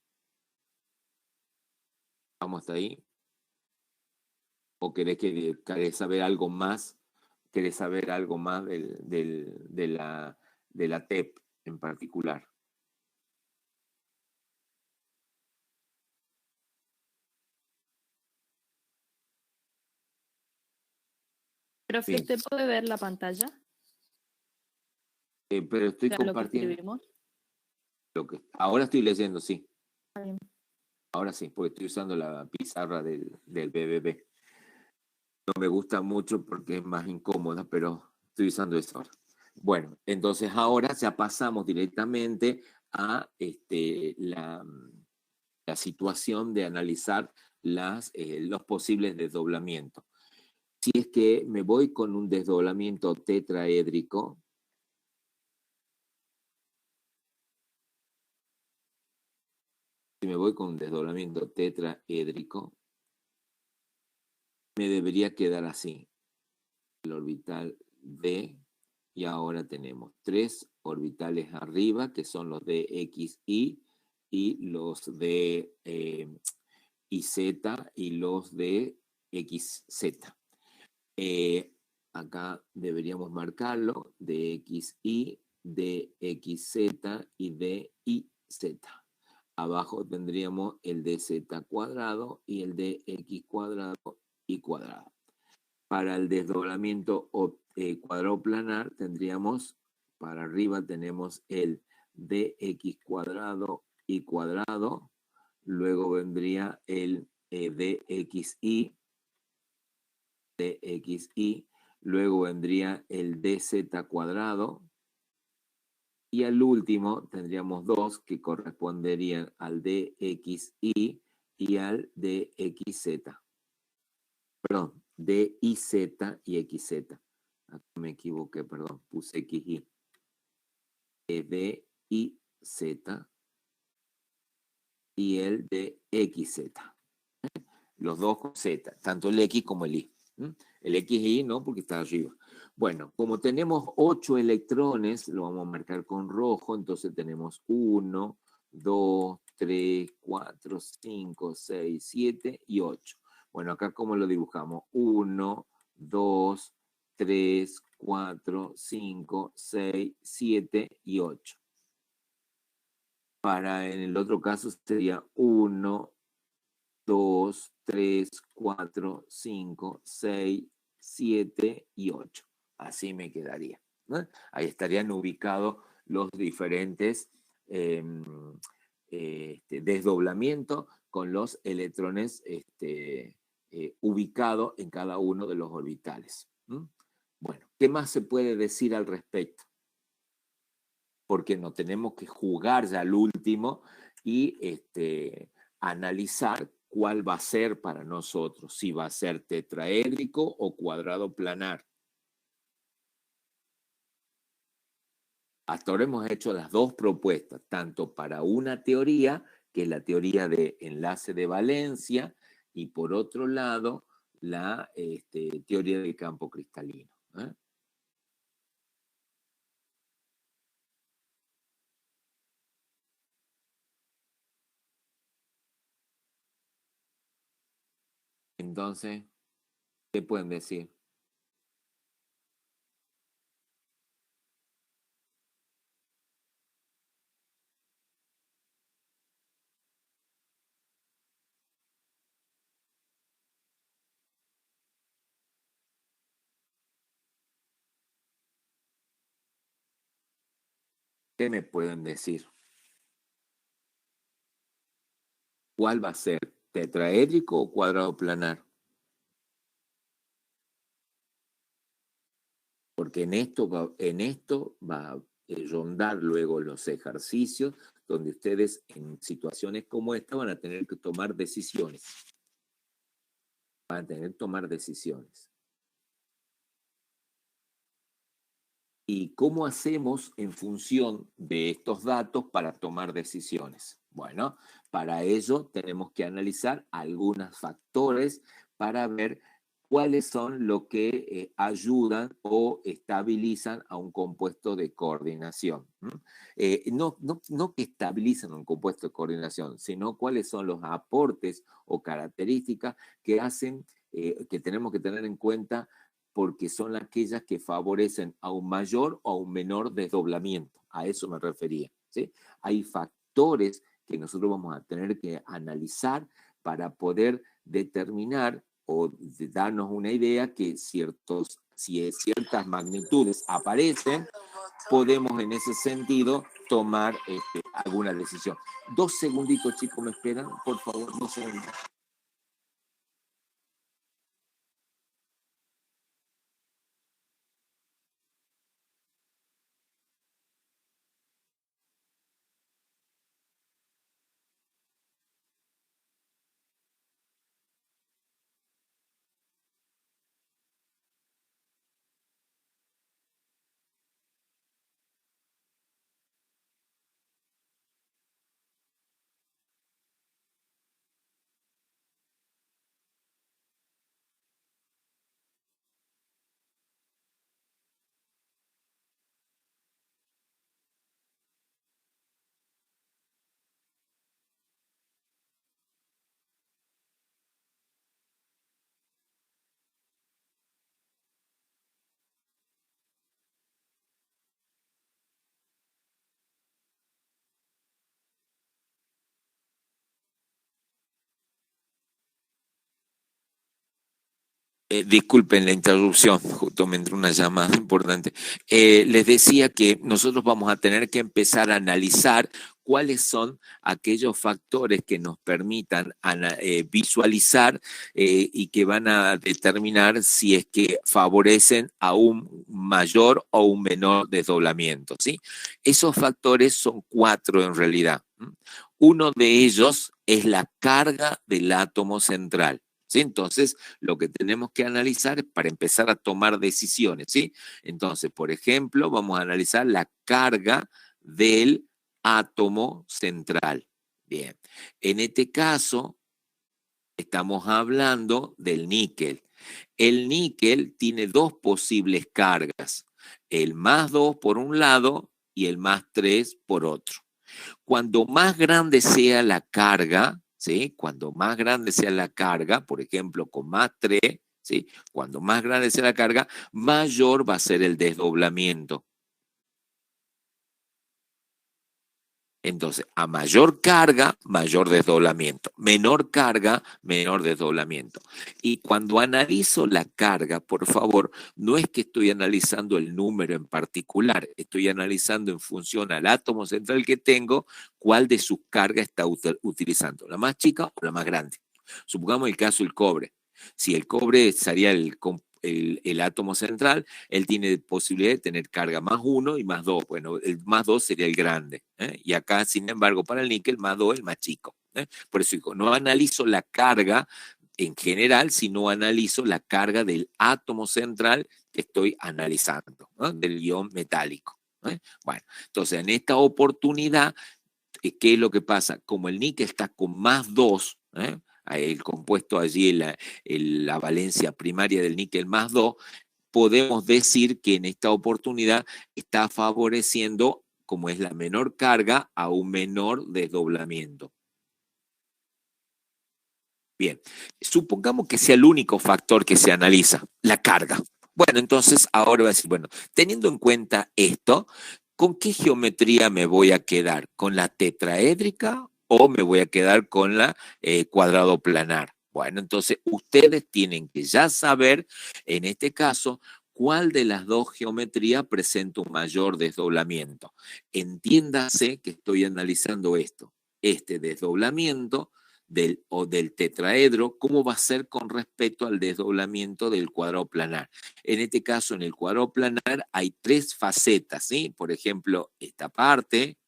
¿Vamos hasta ahí? ¿O querés saber algo más? ¿Querés saber algo más de la TEP en particular? Profe, Bien, ¿usted puede ver la pantalla? pero O estoy sea, lo que compartiendo escribimos. ahora estoy leyendo, sí. Está bien. Ahora sí, porque estoy usando la pizarra del BBB. No me gusta mucho porque es más incómoda, pero estoy usando eso ahora. Bueno, entonces ahora ya pasamos directamente a la situación de analizar los posibles desdoblamientos. Si es que me voy con un desdoblamiento tetraédrico, si me voy con un desdoblamiento tetraédrico, me debería quedar así. El orbital D, y ahora tenemos 3 orbitales arriba, que son los de XY, y los de YZ y los de XZ. Acá deberíamos marcarlo, de XY, de XZ y de YZ. Abajo tendríamos el de Z cuadrado y el de X cuadrado y cuadrado. Para el desdoblamiento cuadrado planar tendríamos, para arriba tenemos el dx cuadrado y cuadrado, luego vendría el dxy, luego vendría el dz cuadrado, y al último tendríamos dos que corresponderían al dxy y al dxz. Perdón, DIZ y XZ. Acá me equivoqué, perdón, puse XY. DIZ y el de XZ. Los dos con Z, tanto el X como el Y. El XY no, porque está arriba. Bueno, como tenemos 8 electrones, lo vamos a marcar con rojo, entonces tenemos 1, 2, 3, 4, 5, 6, 7 y 8. Bueno, acá ¿cómo lo dibujamos? 1, 2, 3, 4, 5, 6, 7 y 8. Para en el otro caso sería 1, 2, 3, 4, 5, 6, 7 y 8. Así me quedaría, ¿no? Ahí estarían ubicados los diferentes desdoblamientos con los electrones ubicados en cada uno de los orbitales. Bueno, ¿qué más se puede decir al respecto? porque no tenemos que jugar ya al último y analizar cuál va a ser para nosotros, si va a ser tetraédrico o cuadrado planar. Hasta ahora hemos hecho las dos propuestas, tanto para una teoría, que es la teoría de enlace de valencia, y por otro lado, la teoría del campo cristalino. Entonces, ¿qué pueden decir? ¿Qué me pueden decir? ¿Cuál va a ser? ¿Tetraédrico o cuadrado planar? Porque en esto va a rondar luego los ejercicios donde ustedes en situaciones como esta van a tener que tomar decisiones. Van a tener que tomar decisiones. ¿Y cómo hacemos en función de estos datos para tomar decisiones? Bueno, para ello tenemos que analizar algunos factores para ver cuáles son los que ayudan o estabilizan a un compuesto de coordinación. No que estabilizan un compuesto de coordinación, sino cuáles son los aportes o características que hacen, que tenemos que tener en cuenta, porque son aquellas que favorecen a un mayor o a un menor desdoblamiento. A eso me refería, ¿sí? Hay factores que nosotros vamos a tener que analizar para poder determinar o darnos una idea que si ciertas magnitudes aparecen, podemos en ese sentido tomar alguna decisión. 2 segunditos, chicos, ¿me esperan? Por favor, 2 segundos. Disculpen la interrupción, justo me entró una llamada importante. Les decía que nosotros vamos a tener que empezar a analizar cuáles son aquellos factores que nos permitan visualizar y que van a determinar si es que favorecen a un mayor o un menor desdoblamiento, ¿sí? Esos factores son 4 en realidad. Uno de ellos es la carga del átomo central. ¿Sí? Entonces, lo que tenemos que analizar es para empezar a tomar decisiones, ¿sí? Entonces, por ejemplo, vamos a analizar la carga del átomo central. Bien, en este caso, estamos hablando del níquel. El níquel tiene 2 posibles cargas, el +2 por un lado y el +3 por otro. Cuando más grande sea la carga, ¿sí? Cuando más grande sea la carga, por ejemplo, con +3, ¿sí? Cuando más grande sea la carga, mayor va a ser el desdoblamiento. Entonces, a mayor carga, mayor desdoblamiento. Menor carga, menor desdoblamiento. Y cuando analizo la carga, por favor, no es que estoy analizando el número en particular, estoy analizando en función al átomo central que tengo, cuál de sus cargas está utilizando, la más chica o la más grande. Supongamos el caso del cobre. Si el cobre sería el átomo central, él tiene posibilidad de tener carga +1 y +2. Bueno, el +2 sería el grande. Y acá, sin embargo, para el níquel, +2 es el más chico. Por eso digo, no analizo la carga en general, sino analizo la carga del átomo central que estoy analizando, del ion metálico. Bueno, entonces en esta oportunidad, ¿qué es lo que pasa? Como el níquel está con +2, el compuesto allí, la valencia primaria del níquel +2, podemos decir que en esta oportunidad está favoreciendo, como es la menor carga, a un menor desdoblamiento. Bien, supongamos que sea el único factor que se analiza, la carga. Bueno, entonces ahora voy a decir, bueno, teniendo en cuenta esto, ¿con qué geometría me voy a quedar? ¿Con la tetraédrica o me voy a quedar con la cuadrado planar? Bueno, entonces ustedes tienen que ya saber, en este caso, cuál de las dos geometrías presenta un mayor desdoblamiento. Entiéndase que estoy analizando esto, este desdoblamiento del tetraedro, ¿cómo va a ser con respecto al desdoblamiento del cuadrado planar? En este caso, en el cuadrado planar hay 3 facetas, ¿sí? Por ejemplo, esta parte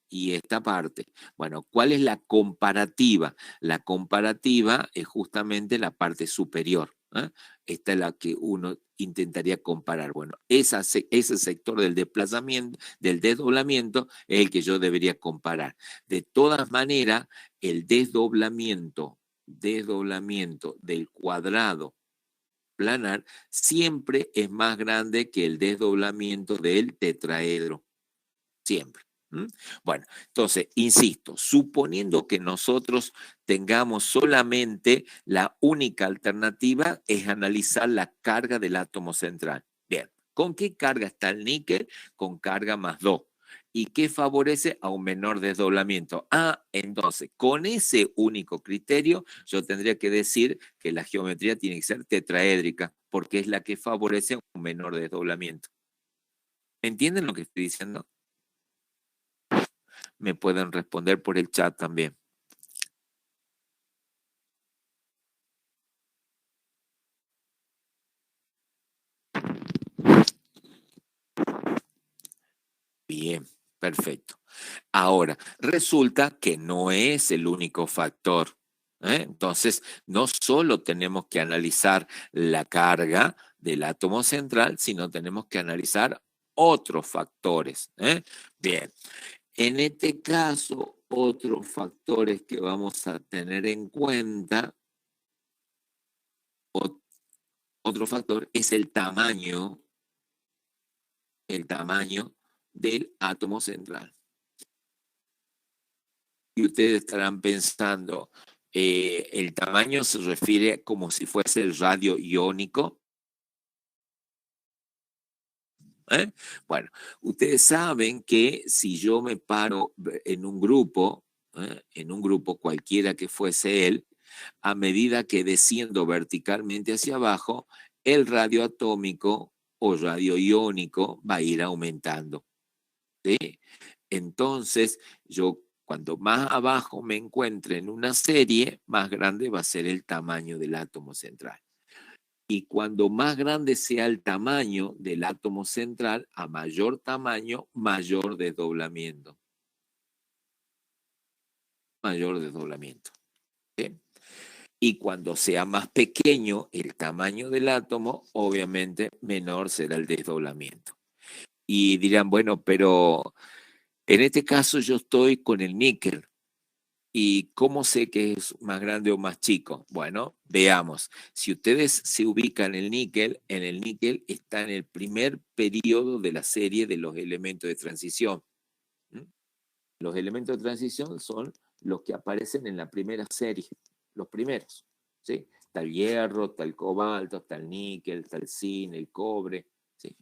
y esta parte. Bueno, ¿cuál es la comparativa? La comparativa es justamente la parte superior. Esta es la que uno intentaría comparar. Bueno, ese sector del desplazamiento, del desdoblamiento, es el que yo debería comparar. De todas maneras, el desdoblamiento del cuadrado planar siempre es más grande que el desdoblamiento del tetraedro. Siempre. Bueno, entonces, insisto, suponiendo que nosotros tengamos solamente la única alternativa es analizar la carga del átomo central. Bien, ¿con qué carga está el níquel? Con carga +2. ¿Y qué favorece a un menor desdoblamiento? Entonces, con ese único criterio, yo tendría que decir que la geometría tiene que ser tetraédrica, porque es la que favorece un menor desdoblamiento. ¿Entienden lo que estoy diciendo? Me pueden responder por el chat también. Bien, perfecto. Ahora, resulta que no es el único factor. Entonces, no solo tenemos que analizar la carga del átomo central, sino tenemos que analizar otros factores. Bien, en este caso, otros factores que vamos a tener en cuenta, otro factor es el tamaño del átomo central. Y ustedes estarán pensando, el tamaño se refiere como si fuese el radio iónico. Bueno, ustedes saben que si yo me paro en un grupo cualquiera que fuese él, a medida que desciendo verticalmente hacia abajo, el radio atómico o radio iónico va a ir aumentando. ¿Sí? Entonces, yo cuando más abajo me encuentre en una serie, más grande va a ser el tamaño del átomo central. Y cuando más grande sea el tamaño del átomo central, a mayor tamaño, mayor desdoblamiento. Mayor desdoblamiento. ¿Sí? Y cuando sea más pequeño el tamaño del átomo, obviamente menor será el desdoblamiento. Y dirán, bueno, pero en este caso yo estoy con el níquel. ¿Y cómo sé que es más grande o más chico? Bueno, veamos. Si ustedes se ubican en el níquel está en el primer periodo de la serie de los elementos de transición. Los elementos de transición son los que aparecen en la primera serie, los primeros. ¿Sí? Está el hierro, está el cobalto, está el níquel, está el zinc, el cobre. ¿Sí?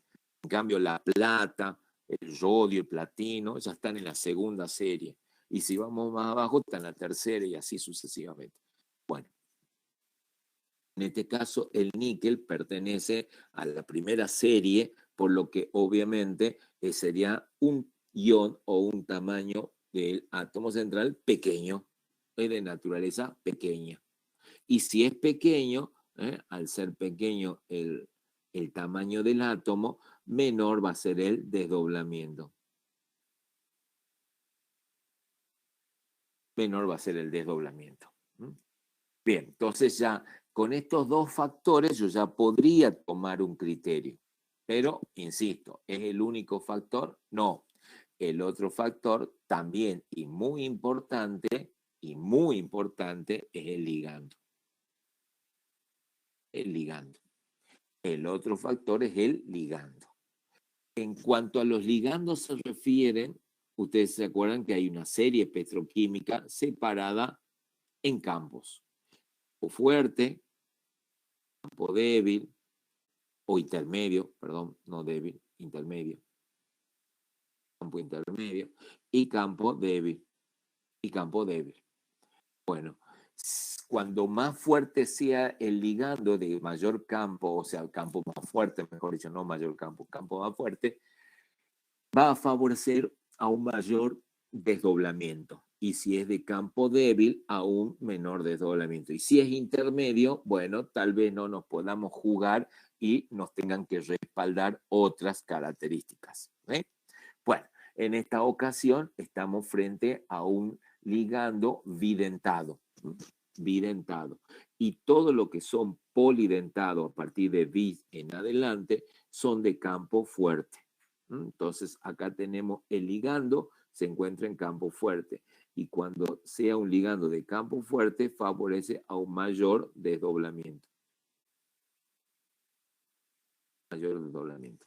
En cambio, la plata, el rodio, el platino, ya están en la segunda serie. Y si vamos más abajo, está en la tercera y así sucesivamente. Bueno, en este caso, el níquel pertenece a la primera serie, por lo que obviamente sería un ion o un tamaño del átomo central pequeño, de naturaleza pequeña. Y si es pequeño, Al ser pequeño el tamaño del átomo, menor va a ser el desdoblamiento. Menor va a ser el desdoblamiento. Bien, entonces ya con estos dos factores yo ya podría tomar un criterio. Pero, insisto, ¿es el único factor? No. El otro factor también y muy importante, es el ligando. El ligando. El otro factor es el ligando. En cuanto a los ligandos se refieren, ustedes se acuerdan que hay una serie petroquímica separada en campos. Campo fuerte, campo débil, o intermedio, perdón, no débil, intermedio. Campo intermedio y campo débil. Y campo débil. Bueno, cuando más fuerte sea el ligando de mayor campo, o sea, el campo más fuerte, mejor dicho, no mayor campo, campo más fuerte, va a favorecer a un mayor desdoblamiento. Y si es de campo débil, a un menor desdoblamiento. Y si es intermedio, bueno, tal vez no nos podamos jugar y nos tengan que respaldar otras características. Bueno, en esta ocasión estamos frente a un ligando bidentado. Bidentado. Y todo lo que son polidentados a partir de bis en adelante son de campo fuerte. Entonces, acá tenemos el ligando, se encuentra en campo fuerte. Y cuando sea un ligando de campo fuerte, favorece a un mayor desdoblamiento. Mayor desdoblamiento.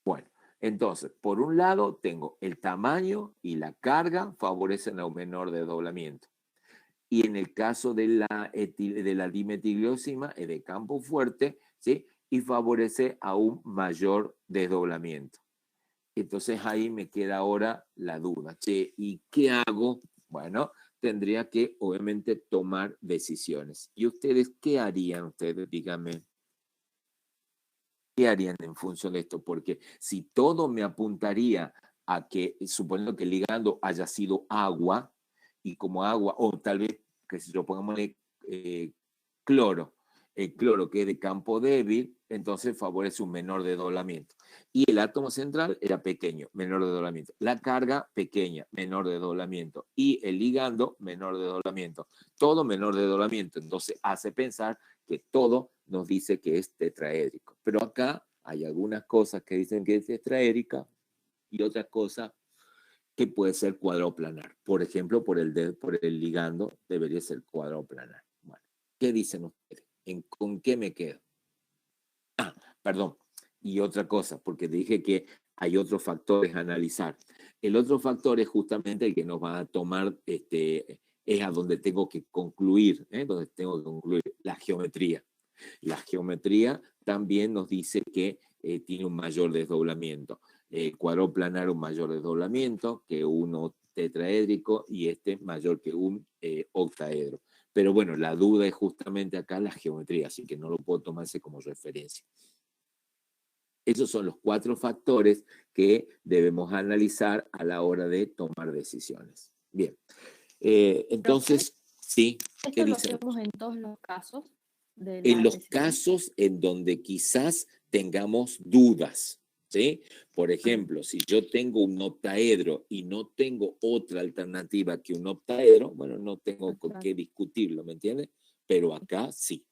Bueno, entonces, por un lado, tengo el tamaño y la carga favorecen a un menor desdoblamiento. Y en el caso de la dimetilgliosima es de campo fuerte, ¿sí? Y favorece a un mayor desdoblamiento. Entonces ahí me queda ahora la duda. Che, ¿y qué hago? Bueno, tendría que obviamente tomar decisiones. ¿Y ustedes qué harían? Ustedes díganme. ¿Qué harían en función de esto? Porque si todo me apuntaría a que, suponiendo que el ligando haya sido agua, y como agua, o tal vez, que si lo pongamos cloro, el cloro que es de campo débil, entonces favorece un menor desdoblamiento. Y el átomo central era pequeño, menor desdoblamiento. La carga, pequeña, menor desdoblamiento. Y el ligando, menor desdoblamiento. Todo menor desdoblamiento. Entonces hace pensar que todo nos dice que es tetraédrico. Pero acá hay algunas cosas que dicen que es tetraédrica y otras cosas que puede ser cuadroplanar. Por ejemplo, por el ligando debería ser cuadroplanar. Bueno, ¿qué dicen ustedes? ¿Con qué me quedo? Ah, perdón. Y otra cosa, porque dije que hay otros factores a analizar. El otro factor es justamente el que nos va a tomar, es a donde tengo que concluir, donde tengo que concluir la geometría. La geometría también nos dice que tiene un mayor desdoblamiento. Cuadroplanar un mayor desdoblamiento que uno tetraédrico y este mayor que un octaedro. Pero bueno, la duda es justamente acá la geometría, así que no lo puedo tomarse como referencia. Esos son los 4 factores que debemos analizar a la hora de tomar decisiones. Bien, entonces, sí, ¿qué ¿Esto lo dicen? hacemos en todos los casos de En la los decisión? casos en donde quizás tengamos dudas, ¿sí? Por ejemplo, si yo tengo un octaedro y no tengo otra alternativa que un octaedro, bueno, no tengo con qué discutirlo, ¿me entiendes? Pero acá sí.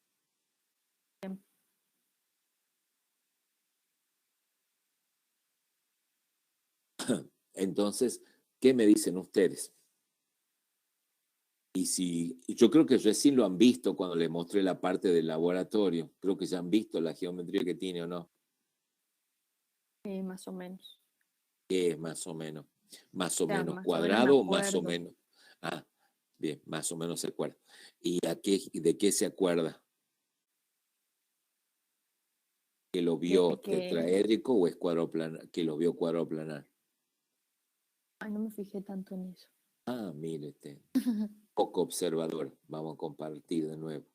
Entonces, ¿qué me dicen ustedes? Y si, yo creo que recién lo han visto cuando les mostré la parte del laboratorio. Creo que ya han visto la geometría que tiene o no. Más o menos. ¿Qué es más o menos? Más o menos Más o menos me cuadrado o más o acuerdo. menos. Ah, bien, más o menos se acuerda. ¿Y de qué se acuerda? ¿Que lo vio tetraédrico o es cuadroplanar? ¿Que lo vio cuadroplanar? Ay, no me fijé tanto en eso. Ah, mire usted. Poco observador. Vamos a compartir de nuevo.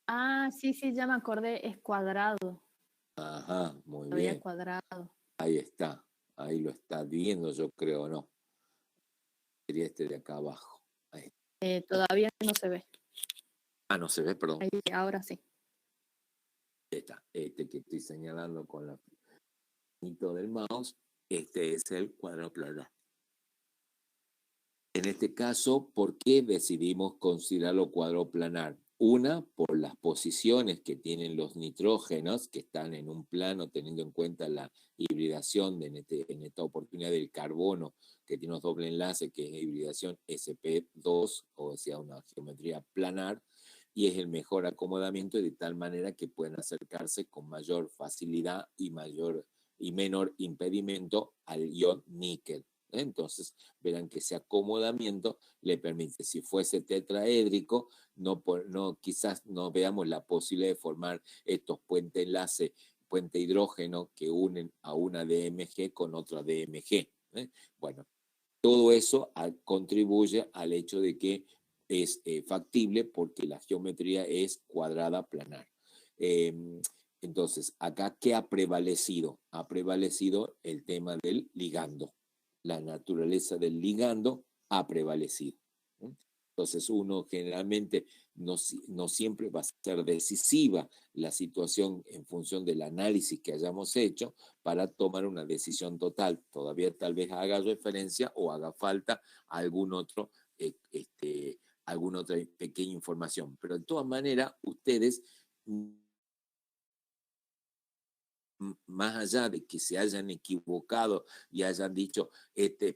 Ah, sí, ya me acordé, es cuadrado. Ajá, muy Lo veía bien. cuadrado. Ahí está. Ahí lo está viendo, yo creo, ¿no? Sería este de acá abajo. Ahí. Todavía no se ve. Ah, no se ve, perdón. Ahí, ahora sí. Ahí está. Este que estoy señalando con la manito del mouse, este es el cuadro planar. En este caso, ¿por qué decidimos considerarlo cuadro planar? Una, por las posiciones que tienen los nitrógenos, que están en un plano, teniendo en cuenta la hibridación en esta oportunidad del carbono, que tiene un doble enlace, que es hibridación sp2, o sea, una geometría planar, y es el mejor acomodamiento de tal manera que pueden acercarse con mayor facilidad y menor impedimento al ion níquel. Entonces, verán que ese acomodamiento le permite, si fuese tetraédrico, quizás no veamos la posibilidad de formar estos puente enlace, puente hidrógeno que unen a una DMG con otra DMG. Bueno, todo eso contribuye al hecho de que es factible porque la geometría es cuadrada planar. Entonces, acá, ¿qué ha prevalecido? Ha prevalecido el tema del ligando. La naturaleza del ligando ha prevalecido. Entonces, uno generalmente no siempre va a ser decisiva la situación en función del análisis que hayamos hecho para tomar una decisión total. Todavía tal vez haga referencia o haga falta alguna otra pequeña información. Pero de todas maneras, ustedes, más allá de que se hayan equivocado y hayan dicho,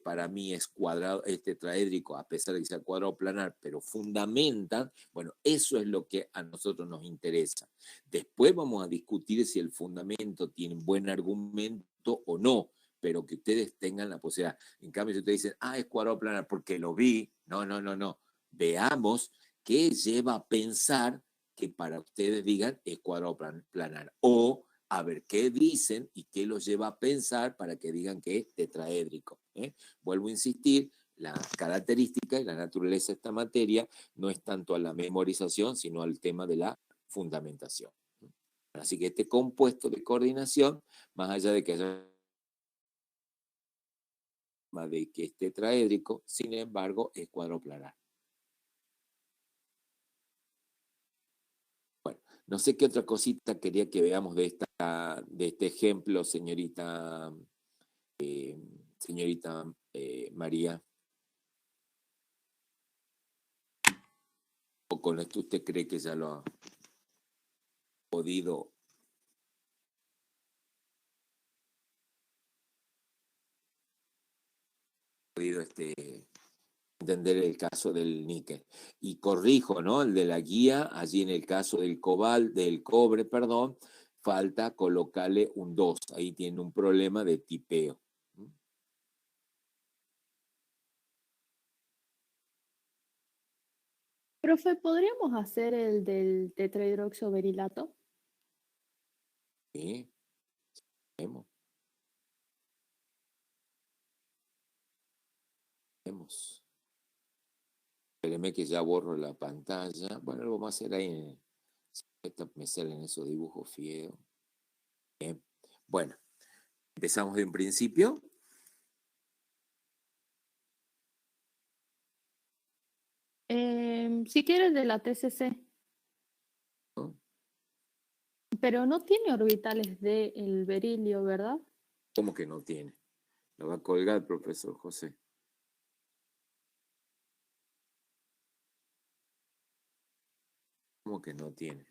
para mí es cuadrado, es tetraédrico, a pesar de que sea cuadrado planar, pero fundamentan, bueno, eso es lo que a nosotros nos interesa. Después vamos a discutir si el fundamento tiene buen argumento o no, pero que ustedes tengan la posibilidad. En cambio, si ustedes dicen, es cuadrado planar porque lo vi, no. Veamos qué lleva a pensar que para ustedes digan es cuadrado planar, o a ver qué dicen y qué los lleva a pensar para que digan que es tetraédrico. Vuelvo a insistir, la característica y la naturaleza de esta materia no es tanto a la memorización, sino al tema de la fundamentación. Así que este compuesto de coordinación, más allá de que haya de que es tetraédrico, sin embargo, es cuadroplanar. Bueno, no sé qué otra cosita quería que veamos de este ejemplo, señorita María. ¿O con esto usted cree que ya lo ha podido entender el caso del níquel? Y corrijo, ¿no? El de la guía, allí en el caso del cobre, falta colocarle un 2. Ahí tiene un problema de tipeo. Profe, ¿podríamos hacer el del tetrahidroxoberilato? Sí, vemos. Espéreme que ya borro la pantalla. Bueno, lo vamos a hacer ahí. Me salen esos dibujos feos. Bien. Bueno, empezamos de un principio. Si quieres de la TCC. ¿No? Pero no tiene orbitales del berilio, ¿verdad? ¿Cómo que no tiene? Lo va a colgar el profesor José. ¿Cómo que no tiene?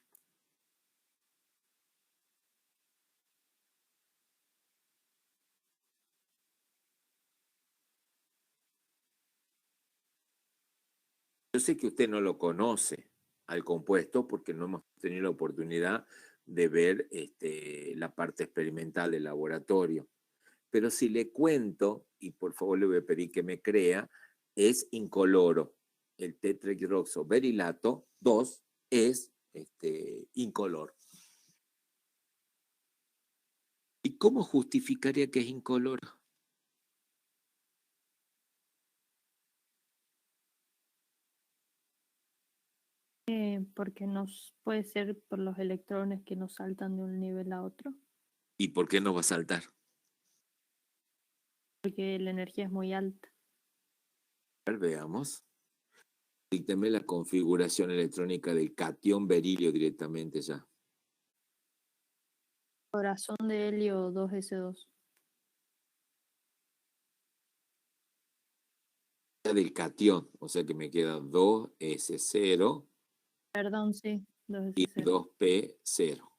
Yo sé que usted no lo conoce al compuesto porque no hemos tenido la oportunidad de ver la parte experimental del laboratorio. Pero si le cuento, y por favor le voy a pedir que me crea, es incoloro. El tetrahidroxoberilato 2 es incoloro. ¿Y cómo justificaría que es incoloro? Porque puede ser por los electrones que nos saltan de un nivel a otro. ¿Y por qué no va a saltar? Porque la energía es muy alta. A ver, veamos. Dícteme la configuración electrónica del catión berilio directamente ya. Corazón de helio 2s2. Del catión, o sea que me queda 2S0 Perdón, sí, y 2s0. 2P0.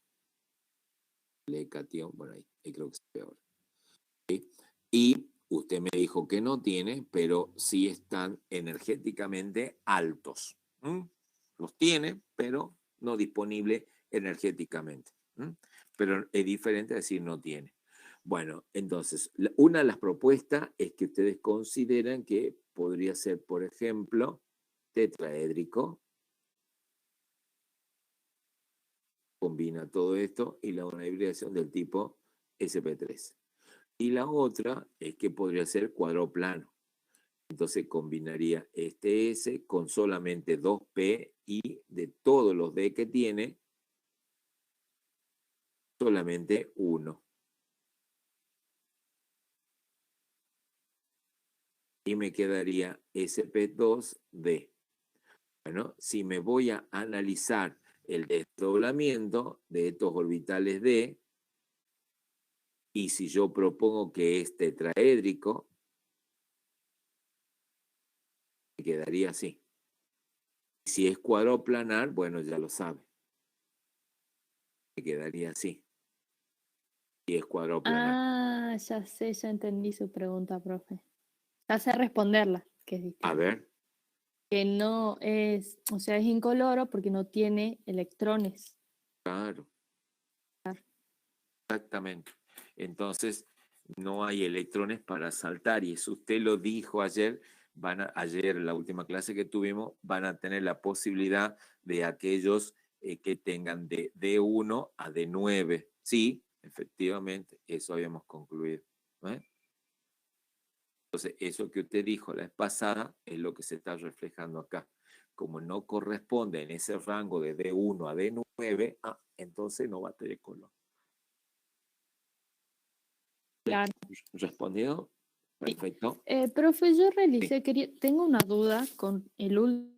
El catión, bueno, ahí creo que es peor. ¿Sí? Y usted me dijo que no tiene, pero sí están energéticamente altos. Los tiene, pero no disponible energéticamente. Pero es diferente a decir no tiene. Bueno, entonces, una de las propuestas es que ustedes consideran que podría ser, por ejemplo, tetraédrico. Combina todo esto y la una hibridación del tipo sp3. Y la otra es que podría ser cuadroplano. Entonces combinaría este S con solamente 2P y de todos los D que tiene, solamente uno. Y me quedaría sp2D. Bueno, si me voy a analizar el desdoblamiento de estos orbitales D, y si yo propongo que es tetraédrico, me quedaría así. Si es cuadroplanar, bueno, ya lo sabe. Me quedaría así. Si es cuadroplanar. Ah, ya sé, ya entendí su pregunta, profe. Ya sé responderla, que es distinto. A ver. Que no es, o sea, es incoloro porque no tiene electrones. Claro. Exactamente. Entonces, no hay electrones para saltar. Y eso usted lo dijo ayer. Ayer, en la última clase que tuvimos, van a tener la posibilidad de aquellos que tengan de D1 a D9. Sí, efectivamente, eso habíamos concluido. Entonces, eso que usted dijo la vez pasada es lo que se está reflejando acá. Como no corresponde en ese rango de D1 a D9, entonces no va a tener color. Claro. ¿Respondido? Perfecto. Profe, yo realicé, tengo una duda con el último